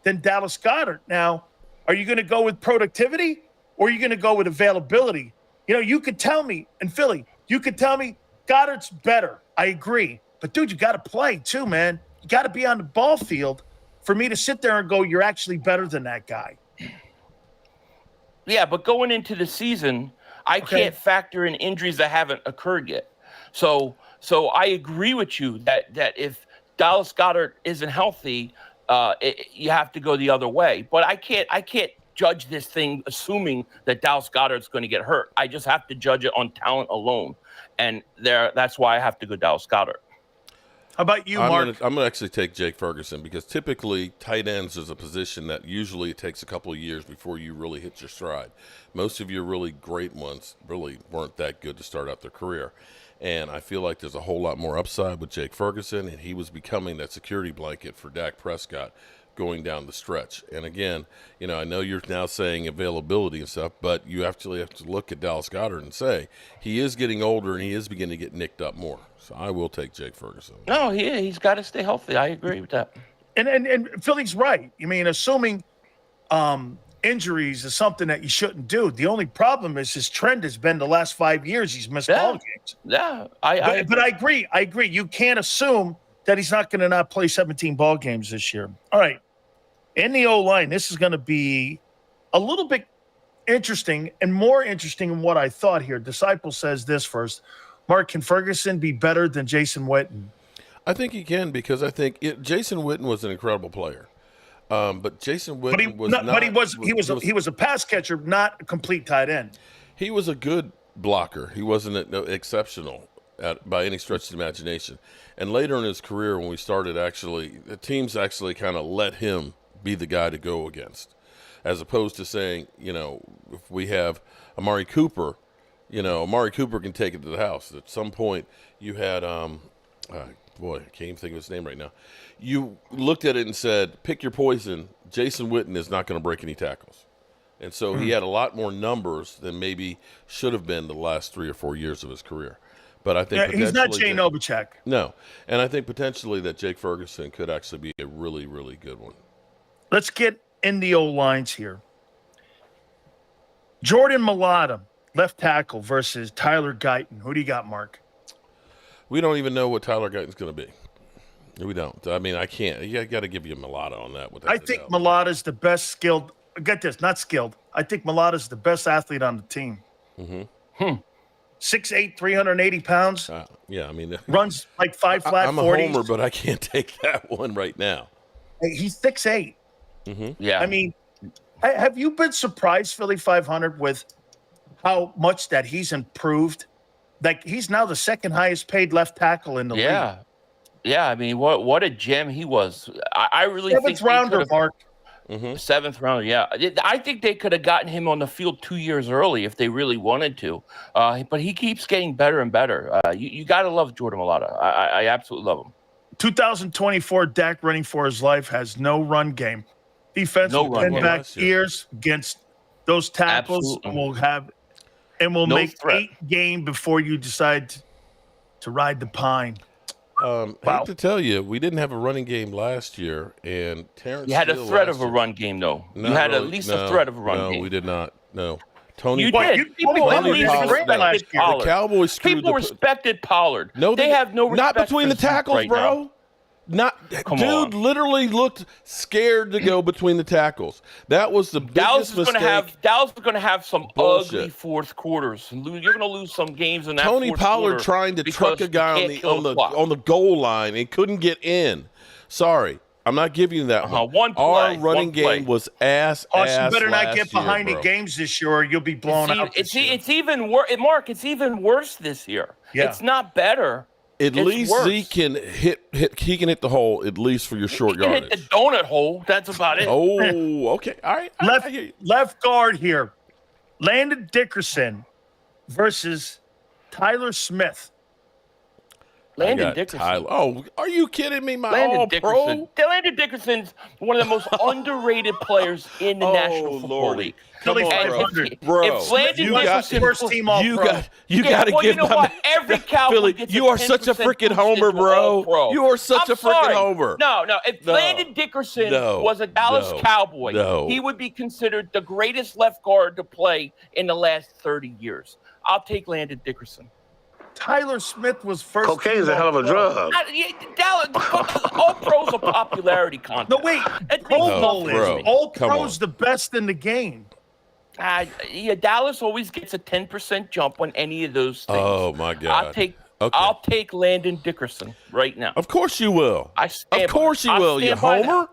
than Dallas Goedert. Now, are you going to go with productivity or are you going to go with availability? You could tell me, in Philly, Goddard's better. I agree. But, dude, you got to play too, man. You got to be on the ball field for me to sit there and go, you're actually better than that guy. Yeah, but going into the season, I can't factor in injuries that haven't occurred yet. So I agree with you that if Dallas Goedert isn't healthy, you have to go the other way. But I can't judge this thing assuming that Dallas Goedert's going to get hurt. I just have to judge it on talent alone, and that's why I have to go Dallas Goedert. How about you, Mark? I'm going to actually take Jake Ferguson because typically tight ends is a position that usually it takes a couple of years before you really hit your stride. Most of your really great ones really weren't that good to start out their career. And I feel like there's a whole lot more upside with Jake Ferguson, and he was becoming that security blanket for Dak Prescott going down the stretch. And again, I know you're now saying availability and stuff, but you actually have to look at Dallas Goedert and say he is getting older and he is beginning to get nicked up more. So I will take Jake Ferguson. No, he's got to stay healthy. I agree with that. And Philly's right. I mean, assuming injuries is something that you shouldn't do. The only problem is his trend has been the last 5 years he's missed ball games. Yeah, but I agree. You can't assume that he's not going to not play 17 ball games this year. All right. In the O-line, this is going to be a little bit interesting and more interesting than what I thought here. Disciple says this first. Mark, can Ferguson be better than Jason Witten? I think he can because I think Jason Witten was an incredible player. But Jason But Witten was not. he was a pass catcher, not a complete tight end. He was a good blocker. He wasn't exceptional by any stretch of the imagination. And later in his career, when we started, the teams actually kind of let him be the guy to go against, as opposed to saying, if we have Amari Cooper, Amari Cooper can take it to the house. At some point, you had, boy, I can't even think of his name right now. You looked at it and said, pick your poison. Jason Witten is not going to break any tackles. And so he had a lot more numbers than maybe should have been the last 3 or 4 years of his career. But I think he's not Jay Novacek. No. And I think potentially that Jake Ferguson could actually be a really, really good one. Let's get in the old lines here. Jordan Mailata, left tackle, versus Tyler Guyton. Who do you got, Mark? We don't even know what Tyler Guyton's going to be. We don't. I mean, I can't. You got to give you Mailata on that. I think Mailata's the best skilled. Get this, not skilled. I think Mailata's the best athlete on the team. 6'8", 380 pounds. Yeah, I mean, runs like 5 flat. I'm a 40s. homer, but I can't take that one right now. Hey, he's 6'8". Yeah. I mean, have you been surprised, Philly 500, with how much that he's improved? Like, he's now the second highest paid left tackle in the league. Yeah. I mean, what a gem he was. I really think seventh rounder, Mark. 7th rounder, yeah. I think they could have gotten him on the field 2 years early if they really wanted to. But he keeps getting better and better. You got to love Jordan Mailata. I absolutely love him. 2024, Dak running for his life has no run game. Defense will pin back ears against those tackles, and we'll make threat. 8 game before you decide to ride the pine. Hate to tell you, we didn't have a running game last year, and Terrence. You had a threat of a run game, though. You had at least a threat of a run game. No, we did not. No. Tony. You did. People the Cowboys screwed People respected Pollard. No, they have no respect not between the tackles, right bro. Now. Dude literally looked scared to go between the tackles. That was the biggest mistake. Dallas is going to have some ugly fourth quarters. You're going to lose some games in that. Tony Pollard trying to truck a guy on the goal line and couldn't get in. Sorry, I'm not giving you that one. Our running game was ass. You better not get behind the games this year, or you'll be blown out. It's even worse, Mark. It's even worse this year. Yeah. It's not better. At least Zeke can hit. He can hit the hole at least for your short yardage. Hit the donut hole. That's about it. Oh, okay. All right. Left guard here. Landon Dickerson versus Tyler Smith. Landon Dickerson. Oh, are you kidding me? Landon Dickerson's one of the most underrated players in the National Football League. Philly 500, bro. If Landon Dickerson first team all you pro. got to give my every Cowboy Philly. gets You are such a freaking homer, bro. You are such a freaking homer. No. If Landon Dickerson was a Dallas Cowboy, he would be considered the greatest left guard to play in the last 30 years. I'll take Landon Dickerson. Tyler Smith was first. Cocaine's a hell of a drug. Dallas, all pros are popularity contest. No, wait. All pros the best in the game. Dallas always gets a 10% jump on any of those things. Oh my God! I'll take Landon Dickerson right now. Of course you will. Of course you will. You homer.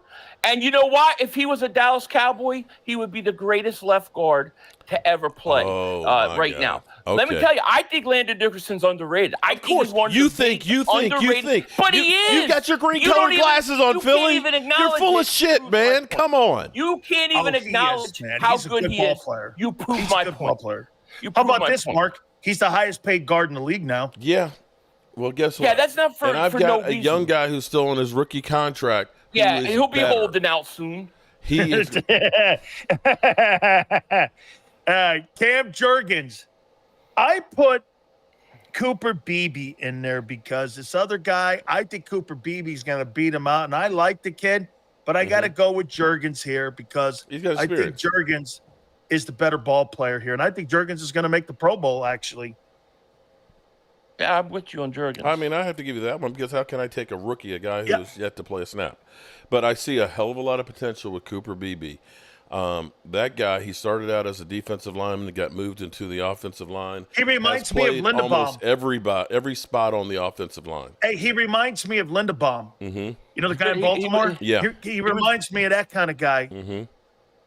And you know what? If he was a Dallas Cowboy, he would be the greatest left guard to ever play right now. Okay. Let me tell you, I think Landon Dickerson's underrated. Of course, you think. But he is. You got your green colored glasses on, Philly. You're full of shit, man. Come on. You can't even acknowledge how good he is. You prove my point. How about this, Mark? He's the highest paid guard in the league now. Yeah. Well, guess what? Yeah, that's not for no reason. And I've got a young guy who's still on his rookie contract. Yeah, he'll be holding out soon. He is. Cam Jurgens. I put Cooper Beebe in there because this other guy, I think Cooper Beebe's going to beat him out, and I like the kid, but I got to go with Jurgens here because I think Jurgens is the better ball player here, and I think Jurgens is going to make the Pro Bowl, actually. Yeah, I'm with you on Jurgens. I mean, I have to give you that one because how can I take a rookie, a guy who's yet to play a snap? But I see a hell of a lot of potential with Cooper Beebe. That guy, he started out as a defensive lineman and got moved into the offensive line. He reminds Has me of played Linderbaum. almost every spot on the offensive line. Hey, he reminds me of Linderbaum. Mm-hmm. You know the guy in He- Baltimore? Yeah. He reminds me of that kind of guy. Mm-hmm.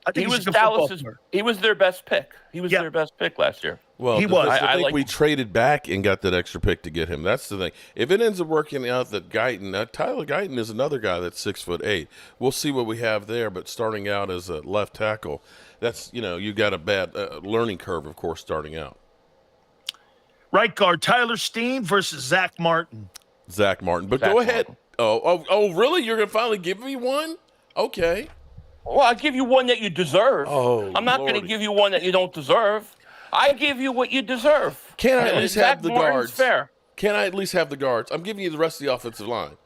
I think He he's was a good football Dallas's. player. He was their best pick. He was Yeah. their best pick last year. Well, He was. I I think like we him. traded back and got that extra pick to get him. That's the thing. If it ends up working out that Tyler Guyton is another guy that's 6'8". We'll see what we have there. But starting out as a left tackle, that's you got a bad learning curve, of course, starting out. Right guard, Tyler Steen versus Zach Martin. Zach Martin. But Zach go ahead. Martin. Oh, really? You're gonna finally give me one? Okay. Well, I'll give you one that you deserve. Oh, I'm not going to Lordy. give you one that you don't deserve. I give you what you deserve. Can I at And least Zach have the Martin's guards? Fair. Can I at least have the guards? I'm giving you the rest of the offensive line.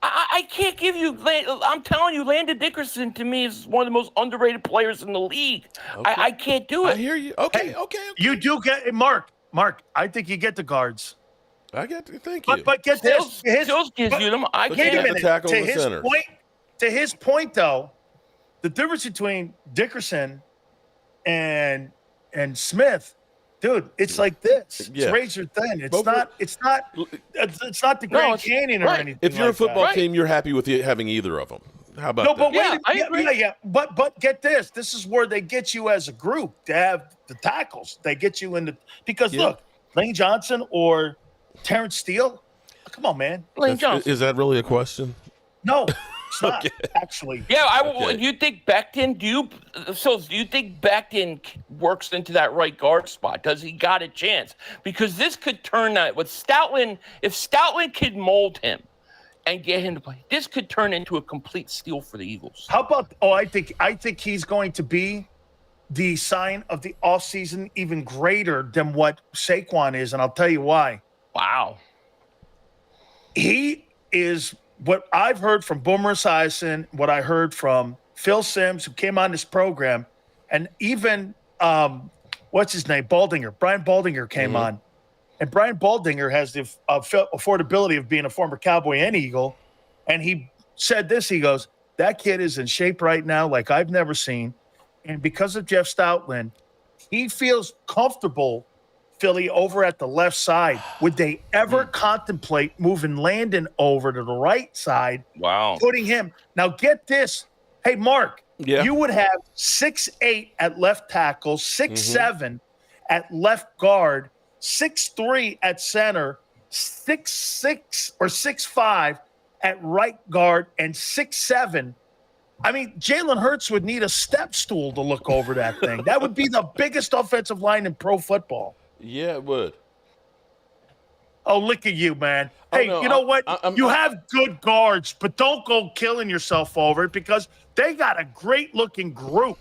I can't give you. I'm telling you, Landon Dickerson to me is one of the most underrated players in the league. Okay. I can't do I it. hear you. Okay, Hey, okay. You do get Mark. I think you get the guards. I got to thank you. But get this. Stills gives you them. I But Wait a you have can't. to minute. tackle To the his centers. point, to his point, though, the difference between Dickerson and Smith, dude, it's like this. Yeah. It's razor thin. It's Both not. It's not. It's not the Grand it's- Canyon or right. anything. If you're a like football that. Right. team, you're happy with having either of them. How about No, but that? wait. Yeah, I agree. Yeah. But get this. This is where they get you as a group to have the tackles. They get you in the because Yeah. look, Lane Johnson or Terrence Steele. Come on, man. Lane That's- Johnson. Is that really a question? No, it's not actually. Yeah, Okay. you think Becton? Do you think Becton works into that right guard spot? Does he got a chance? Because this could turn that with Stoutland. If Stoutland could mold him and get him to play, this could turn into a complete steal for the Eagles. How about? Oh, I think he's going to be the sign of the offseason even greater than what Saquon is, and I'll tell you why. Wow. He is what I've heard from Boomer Esiason, what I heard from Phil Simms, who came on this program, and even what's his name, Baldinger. Brian Baldinger came on, and Brian Baldinger has the affordability of being a former Cowboy and Eagle, and he said this. He goes, "That kid is in shape right now, like I've never seen, and because of Jeff Stoutland, he feels comfortable." Philly over at the left side. Would they ever contemplate moving Landon over to the right side, Wow. putting him? Now get this. Hey, Mark, Yeah. you would have 6'8" at left tackle, 6'7" at left guard, 6'3" at center, 6'6" or 6'5" at right guard, and 6'7". I mean, Jalen Hurts would need a step stool to look over that thing. That would be the biggest offensive line in pro football. Yeah, it would. Oh, look at you, man. Oh, Hey, no, you know what? I'm- You have good guards, but don't go killing yourself over it because they got a great-looking group.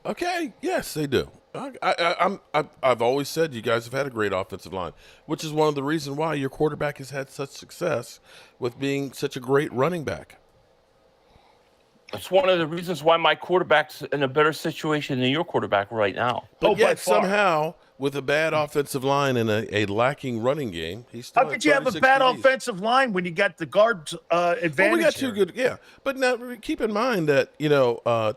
Okay. Yes, they do. I've always said you guys have had a great offensive line, which is one of the reasons why your quarterback has had such success with being such a great running back. It's one of the reasons why my quarterback's in a better situation than your quarterback right now. But Oh, by yet far. somehow, with a bad offensive line and a lacking running game, he's still How at could you have a 36 bad TDs. offensive line when you got the guard advantage? Well, we got two here? good, yeah. But now keep in mind that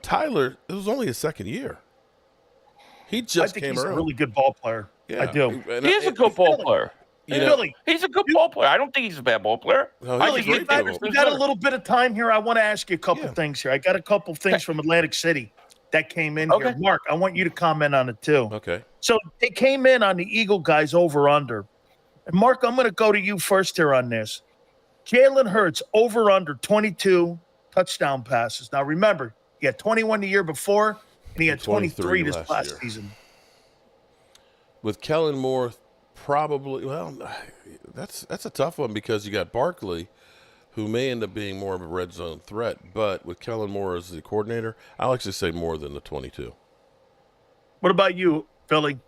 Tyler, it was only his second year. He I just think came he's around. a really good ball player. Yeah. I do. And He is a good ball player. You know, Billy, He's a good ball player. I don't think he's a bad ball player. No, he's I a think great he's ball better. player. we got a little bit of time here. I want to ask you a couple Yeah. things here. I got a couple things from Atlantic City that came in Okay. here. Mark, I want you to comment on it too. Okay. So they came in on the Eagle guys over under. And Mark, I'm going to go to you first here on this. Jalen Hurts over under 22 touchdown passes. Now remember, he had 21 the year before, and he had 23 this last last year. season. With Kellen Moore, probably, well, that's a tough one because you got Barkley, who may end up being more of a red zone threat. But with Kellen Moore as the coordinator, I'll actually say more than the 22. What about you, Philly?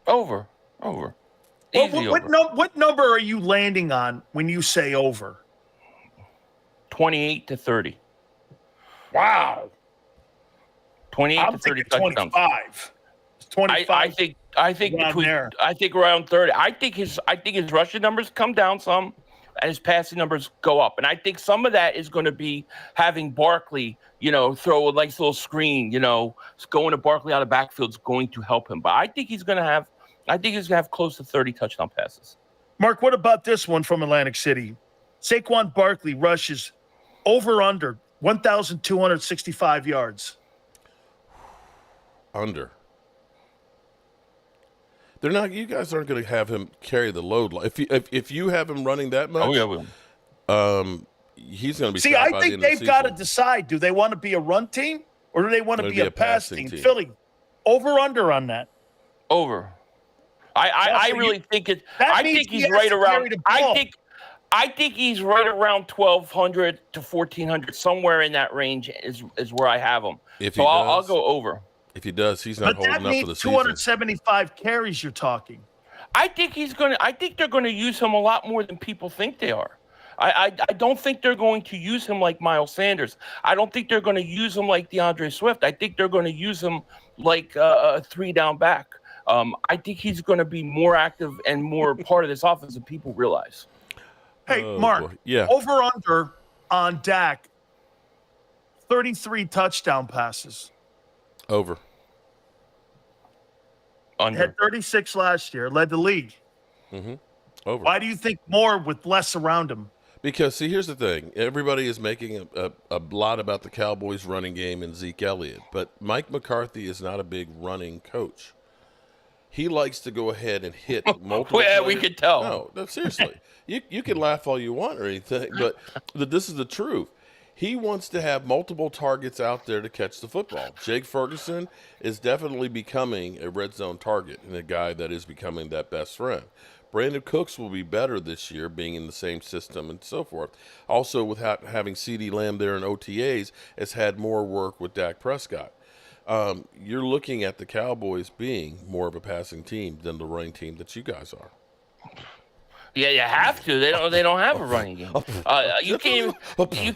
Over. Well, Easy over. what number are you landing on when you say over? 28 to 30. Wow. 28 I'm to 30 thinking touchdowns. 25. It's 25. I think Around between there. I think around 30. I think his rushing numbers come down some. and his passing numbers go up. And I think some of that is going to be having Barkley, throw a nice little screen, going to Barkley out of backfield is going to help him. But I think he's going to have close to 30 touchdown passes. Mark, what about this one from Atlantic City? Saquon Barkley rushes over under 1,265 yards. Under. They're not. You guys aren't going to have him carry the load. If you have him running that much, he's going to be. See, I think they've got to decide: do they want to be a run team or do they want to be a pass team? Philly, over under on that. Over. I really think it. I think he's right around. I think he's right around 1,200 to 1,400, somewhere in that range is where I have him. I'll go over. If he does, he's not holding up for the season. 275 carries you're talking. I think they're going to use him a lot more than people think they are. I don't think they're going to use him like Miles Sanders. I don't think they're going to use him like DeAndre Swift. I think they're going to use him like a 3-down back. I think he's going to be more active and more part of this offense than people realize. Hey, Mark, over under on Dak, 33 touchdown passes. Over. Under. Had 36 last year, led the league. Mm-hmm. Over. Why do you think more with less around him? Because, see, here's the thing. Everybody is making a lot about the Cowboys' running game and Zeke Elliott, but Mike McCarthy is not a big running coach. He likes to go ahead and hit multiple Yeah, we could tell. No, seriously. You can laugh all you want or anything, but this is the truth. He wants to have multiple targets out there to catch the football. Jake Ferguson is definitely becoming a red zone target and a guy that is becoming that best friend. Brandon Cooks will be better this year, being in the same system and so forth. Also, with having CeeDee Lamb there in OTAs, has had more work with Dak Prescott. You're looking at the Cowboys being more of a passing team than the running team that you guys are. Yeah, you have to. They don't have a running game. You can't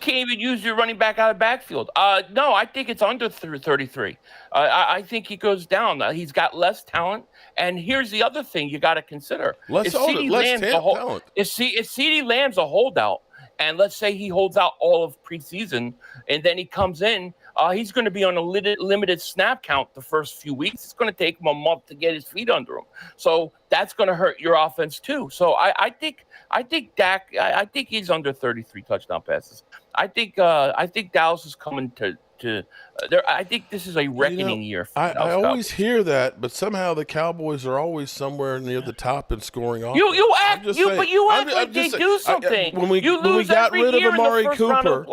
even use your running back out of backfield. No, I think it's under 33. I think he goes down. He's got less talent. And here's the other thing you got to consider: if CeeDee Lamb's a holdout, and let's say he holds out all of preseason, and then he comes in, he's going to be on a limited snap count the first few weeks. It's going to take him a month to get his feet under him. So that's going to hurt your offense too. So I think Dak. I think he's under 33 touchdown passes. I think Dallas is coming to there. I think this is a reckoning year. I always hear that, but somehow the Cowboys are always somewhere near the top in scoring offense. You act like they do something. When we got rid of Amari Cooper,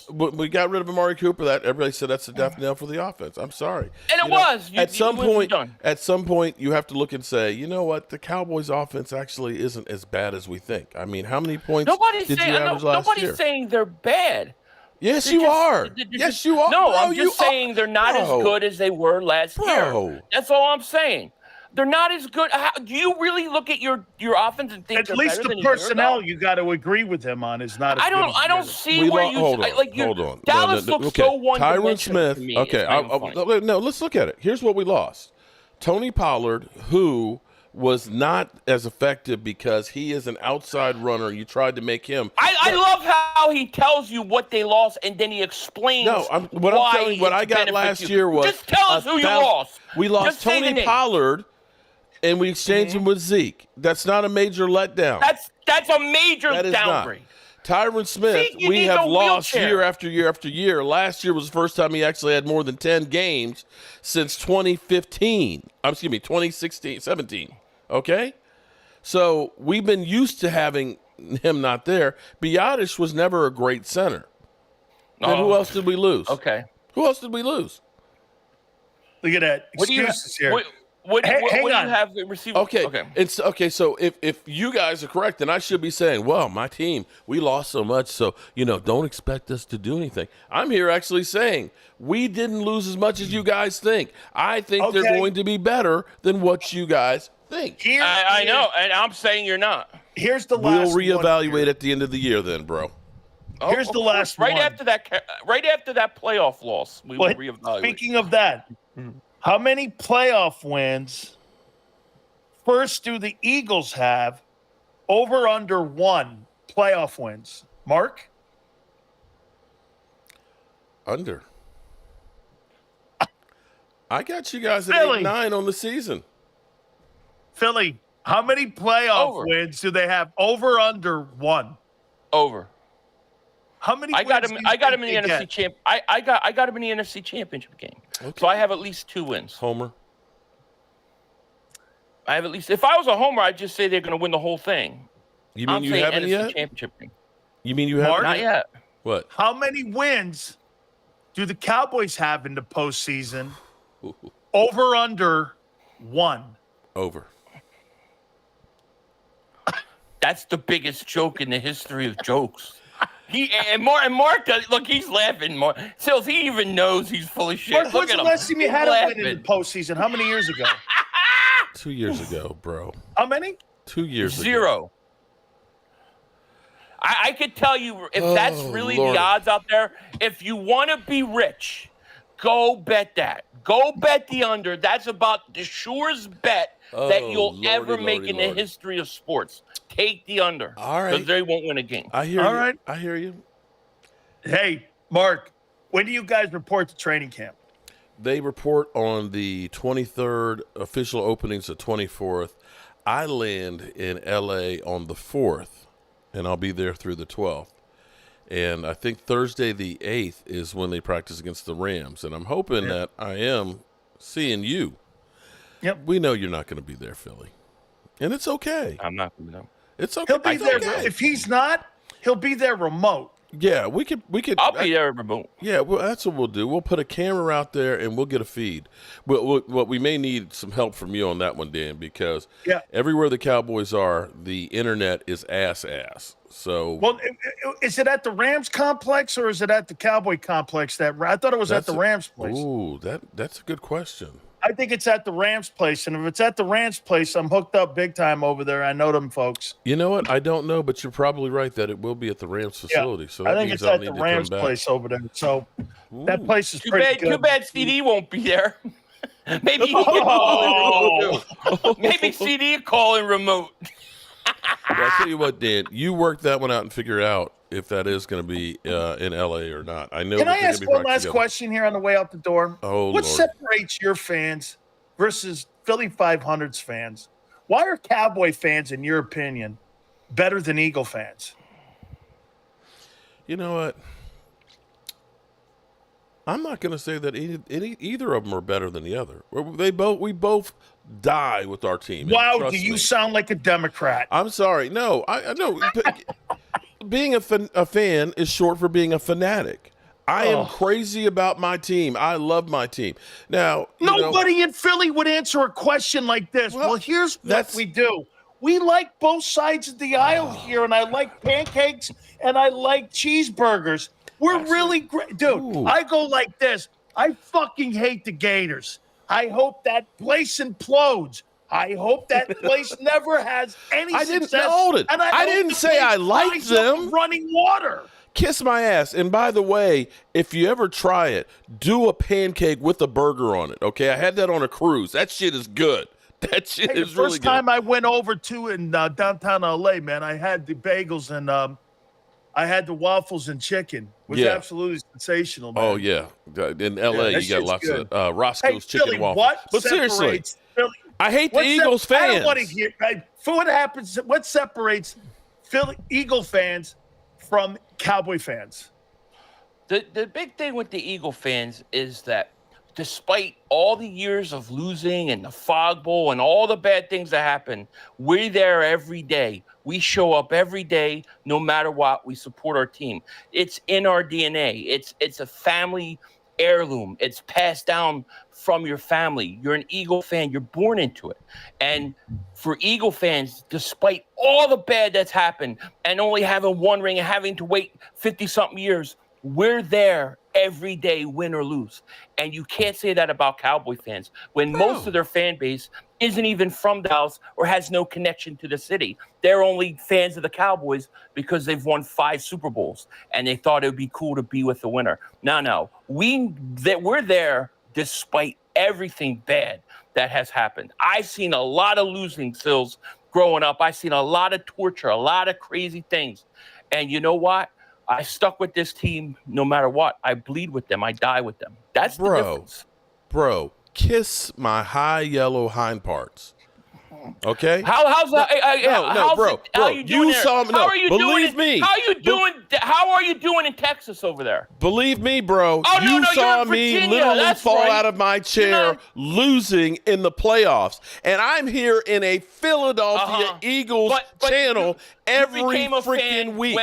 when we got rid of Amari Cooper, that everybody said that's the death knell for the offense. I'm sorry, and it was. At some point, you have to look and say, you know what, the Cowboys' offense actually isn't as bad as we think. I mean, how many points did you average last year? Nobody's saying they're bad. Yes, you are. Yes, you are. No, I'm just saying they're not as good as they were last year. That's all I'm saying. They're not as good. Do you really look at your offense and think at least the personnel you got to agree with him on is not? I don't see where you hold on. Dallas looks so one-dimensional Tyron Smith. to me. Okay, no. Let's look at it. Here's what we lost: Tony Pollard, who was not as effective because he is an outside runner. You tried to make him. I love how he tells you what they lost and then he explains. No, what I got last year was just tell us who you lost. We lost Tony Pollard, and we exchanged him with Zeke. That's not a major letdown. That's a major downgrade. Tyron Smith, we have lost year after year after year. Last year was the first time he actually had more than 10 games since 2016, 17. Okay? So we've been used to having him not there. Biotish was never a great center. Then who else did we lose? Okay. Who else did we lose? Look at that. Excuses here. What do you have received? Okay. It's okay. So if you guys are correct, then I should be saying, well, my team, we lost so much, so don't expect us to do anything. I'm here actually saying we didn't lose as much as you guys think. I think they're going to be better than what you guys think. I know, and I'm saying you're not. Here's the last. We'll reevaluate at the end of the year, then, bro. Here's the last one. Right after that playoff loss, we will reevaluate. Speaking of that. How many playoff wins first do the Eagles have over under 1 playoff wins. Mark? Under. I got you guys at Philly. 8-9 on the season. Philly, how many playoff Over. wins do they have? Over, under, 1? Over. How many I got wins him. do you I got think him in the they NFC get? champ. I got him in the NFC Championship game. Okay. So I have at least 2 wins. Homer. I have at least. If I was a homer, I'd just say they're going to win the whole thing. You mean I'm you saying haven't NFC yet? Championship game. You mean you Mark? haven't Not yet. What? How many wins do the Cowboys have in the postseason? Over, under, 1. Over. That's the biggest joke in the history of jokes. Mark does, look, he's laughing. Mark, Sills, he even knows he's full of shit. Mark, Look when's at the him. last time you He's had a win in laughing. the postseason? How many years ago? 2 years ago, bro. How many? 2 years ago. 0. I could tell you if that's really Lordy. the odds out there. If you want to be rich, go bet that. Go bet the under. That's about the surest bet that you'll ever make in the history of sports. Take the under. All right. Because they won't win a game. I hear All you. right. I hear you. Hey, Mark, when do you guys report to training camp? They report on the 23rd, official openings the 24th. I land in L.A. on the 4th, and I'll be there through the 12th. And I think Thursday the 8th is when they practice against the Rams. And I'm hoping that I am seeing you. Yep. We know you're not going to be there, Philly. And it's okay. I'm not going to. It's okay. He'll be It's there. okay. If he's not, he'll be there remote. Yeah, we could. I'll be there remote. Yeah, well, that's what we'll do. We'll put a camera out there and we'll get a feed. What we may need some help from you on that one, Dan, because everywhere the Cowboys are, the internet is ass. So, Well, is it at the Rams complex or is it at the Cowboy complex? I thought it was at the Rams place. Ooh, that's a good question. I think it's at the Rams place, and if it's at the Rams place, I'm hooked up big time over there. I know them folks. You know what? I don't know, but you're probably right that it will be at the Rams facility. So I that think means it's I'll at need the to Rams come back. place over there. So that place is Too pretty good. bad CD won't be there. Maybe he can call in remote too. Maybe CD will call in remote. I'll tell you what, Dan, you work that one out and figure out if that is going to be in L.A. or not. I know. Can that I they're ask gonna be one last practicing together. question here on the way out the door? Oh, what Lord. separates your fans versus Philly 500's fans? Why are Cowboy fans, in your opinion, better than Eagle fans? You know what? I'm not going to say that either of them are better than the other. We both die with our team. And Wow, trust do you me. sound like a Democrat? I'm sorry. No, I know. Being a fan is short for being a fanatic. I am crazy about my team. I love my team. Now, Nobody in Philly would answer a question like this. Well, here's what we do. We like both sides of the aisle here, and I like pancakes and I like cheeseburgers. We're really great. Dude, Ooh. I go like this. I fucking hate the Gators. I hope that place implodes. I hope that place never has any success. Hold it. And I hope didn't the say place I liked dries up them. with running water. Kiss my ass. And by the way, if you ever try it, do a pancake with a burger on it. Okay, I had that on a cruise. That shit is good. That shit Hey, is the really first good. time I went over to in downtown LA, man, I had the bagels and I had the waffles and chicken. It was absolutely sensational, man. Oh yeah, in LA that you got shit's lots good. of Roscoe's chicken Philly, and waffles. what But seriously, separates Philly? I hate the Eagles I fans. don't want to hear. For what happens? What separates Philly Eagle fans from Cowboy fans? The big thing with the Eagle fans is that despite all the years of losing and the fog bowl and all the bad things that happen, we're there every day. We show up every day, no matter what. We support our team. It's in our DNA. It's a family heirloom. It's passed down from your family. You're an Eagle fan. You're born into it. And for Eagle fans, despite all the bad that's happened and only having one ring and having to wait 50-something years, we're there every day, win or lose. And you can't say that about Cowboy fans when most of their fan base isn't even from Dallas or has no connection to the city. They're only fans of the Cowboys because they've won 5 Super Bowls and they thought it would be cool to be with the winner. No. We're there despite everything bad that has happened. I've seen a lot of losing, Sills, growing up. I seen a lot of torture, a lot of crazy things. And you know what? I stuck with this team no matter what. I bleed with them. I die with them. That's the difference. Bro, kiss my high yellow hind parts. Okay. How's that? Bro. How are you doing there? saw me. No, How are you believe doing? me. How are you doing? How are you doing in Texas over there? Believe me, bro. Oh, you no, saw you're in me Virginia. literally That's fall right. out of my chair, losing in the playoffs, and I'm here in a Philadelphia Eagles channel every freaking week.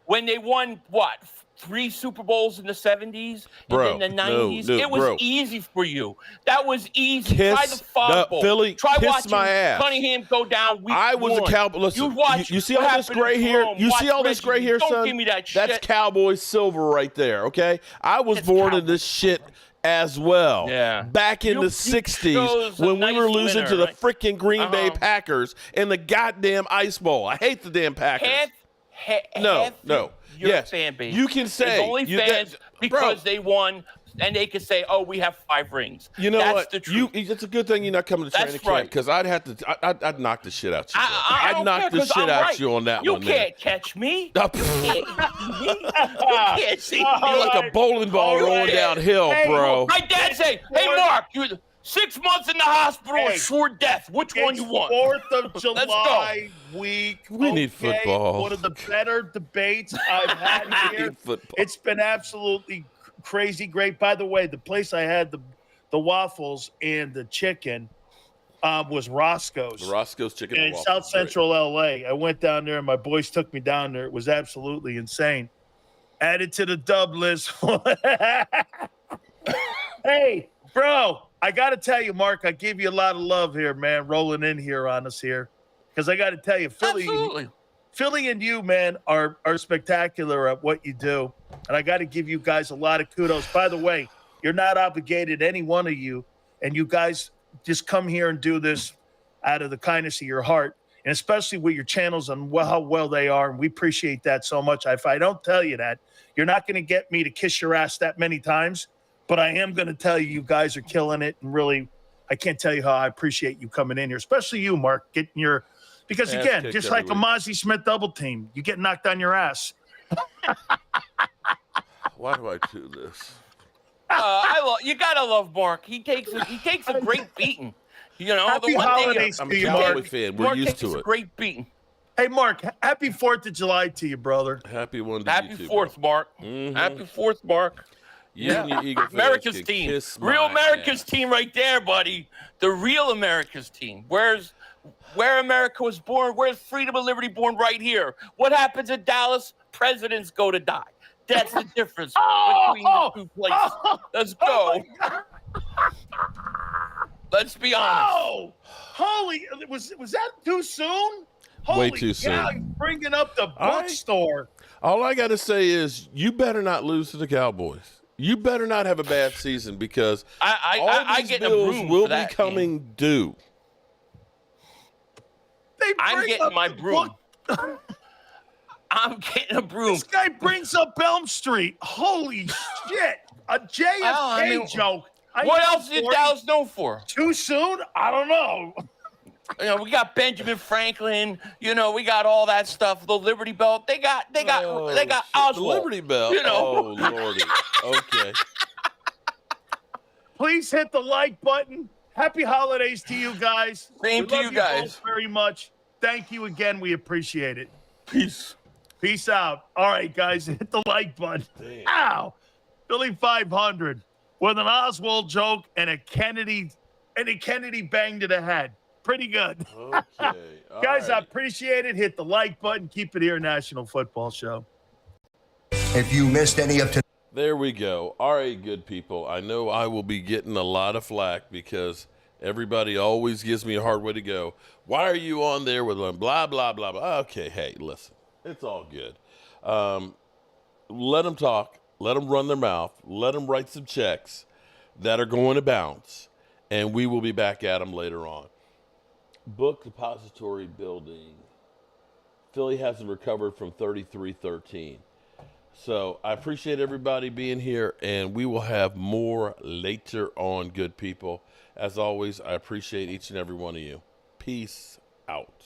When they won what? 3 Super Bowls in the 70s and then the 90s. It was easy for you. That was easy. Try the Fog Bowl. Philly, Try kiss watching my ass. Cunningham go down week I was 1. a Cowboy. Listen, you see all this gray here? You see all this gray here, son? Don't give me that shit. That's Cowboys silver right there, okay? I was born in this shit as well. Yeah. Back in the 60s when we were losing to the freaking Green Bay Packers in the goddamn Ice Bowl. I hate the damn Packers. No. Your fan base. You can say. It's only fans because they won, and they can say, oh, we have 5 rings. You know That's what? the truth. It's a good thing you're not coming to training camp because I'd have to. I'd knock the shit out you. I'd knock the shit out you on that one. You can't catch me. You can't see me. You're like a bowling ball rolling downhill, bro. My dad say, hey, Mark, you're 6 months in the hospital and sure death. Which one you want? 4th of July week. We need football. One of the better debates I've had here. It's been absolutely crazy great. By the way, the place I had the waffles and the chicken was Roscoe's. The Roscoe's Chicken in and Waffles. South Central LA. I went down there and my boys took me down there. It was absolutely insane. Added to the dub list. Hey, bro. I got to tell you, Mark, I give you a lot of love here, man, rolling in here on us here. Because I got to tell you, Philly and you, man, are spectacular at what you do. And I got to give you guys a lot of kudos. By the way, you're not obligated, any one of you. And you guys just come here and do this out of the kindness of your heart. And especially with your channels and how well they are. And we appreciate that so much. If I don't tell you that, you're not going to get me to kiss your ass that many times. But I am going to tell you, you guys are killing it. And really, I can't tell you how I appreciate you coming in here, especially you, Mark, getting your – because, again, just like a Mozzie Smith double team, you get knocked on your ass. Why do I do this? You got to love Mark. He takes a great beating. You know, happy holidays I'm to a you, Cowboy Mark. fan. We're Mark used takes to a it. great beating. Hey, Mark, happy 4th of July to you, brother. Happy one to Happy you too, 4th, bro. Mark. Happy 4th, Mark. You and your Eagle fans America's can team. kiss Real my America's ass. team right there, buddy. The real America's team. Where America was born. Where's freedom and liberty born? Right here. What happens in Dallas? Presidents go to die. That's the difference between the two places. Let's go. Let's be honest. Oh, holy! Was that too soon? Way too soon. Yeah, bringing up the bookstore. All I got to say is you better not lose to the Cowboys. You better not have a bad season because all these get a bills broom will for be that coming due. I'm getting my broom. I'm getting a broom. This guy brings up Elm Street. Holy shit! A JFK joke. What else is Dallas known for? Too soon? I don't know. You know, we got Benjamin Franklin. You know, we got all that stuff. The Liberty Bell. They got Oswald. The Liberty Bell. You know. Oh lordy. Okay. Please hit the like button. Happy holidays to you guys. Same to you guys. Both very much. Thank you again. We appreciate it. Peace. Peace out. All right, guys, hit the like button. Damn. Ow. Billy 500 with an Oswald joke and a Kennedy bang to the head. Pretty good. Okay. All Guys, I right. appreciate it. Hit the like button. Keep it here, National Football Show. If you missed any of today's There we go. All right, good people. I know I will be getting a lot of flack because everybody always gives me a hard way to go. Why are you on there with them? Blah, blah, blah, blah. Okay, hey, listen. It's all good. Let them talk. Let them run their mouth. Let them write some checks that are going to bounce, and we will be back at them later on. Book Depository Building. Philly hasn't recovered from 33-13. So I appreciate everybody being here, and we will have more later on, good people. As always, I appreciate each and every one of you. Peace out.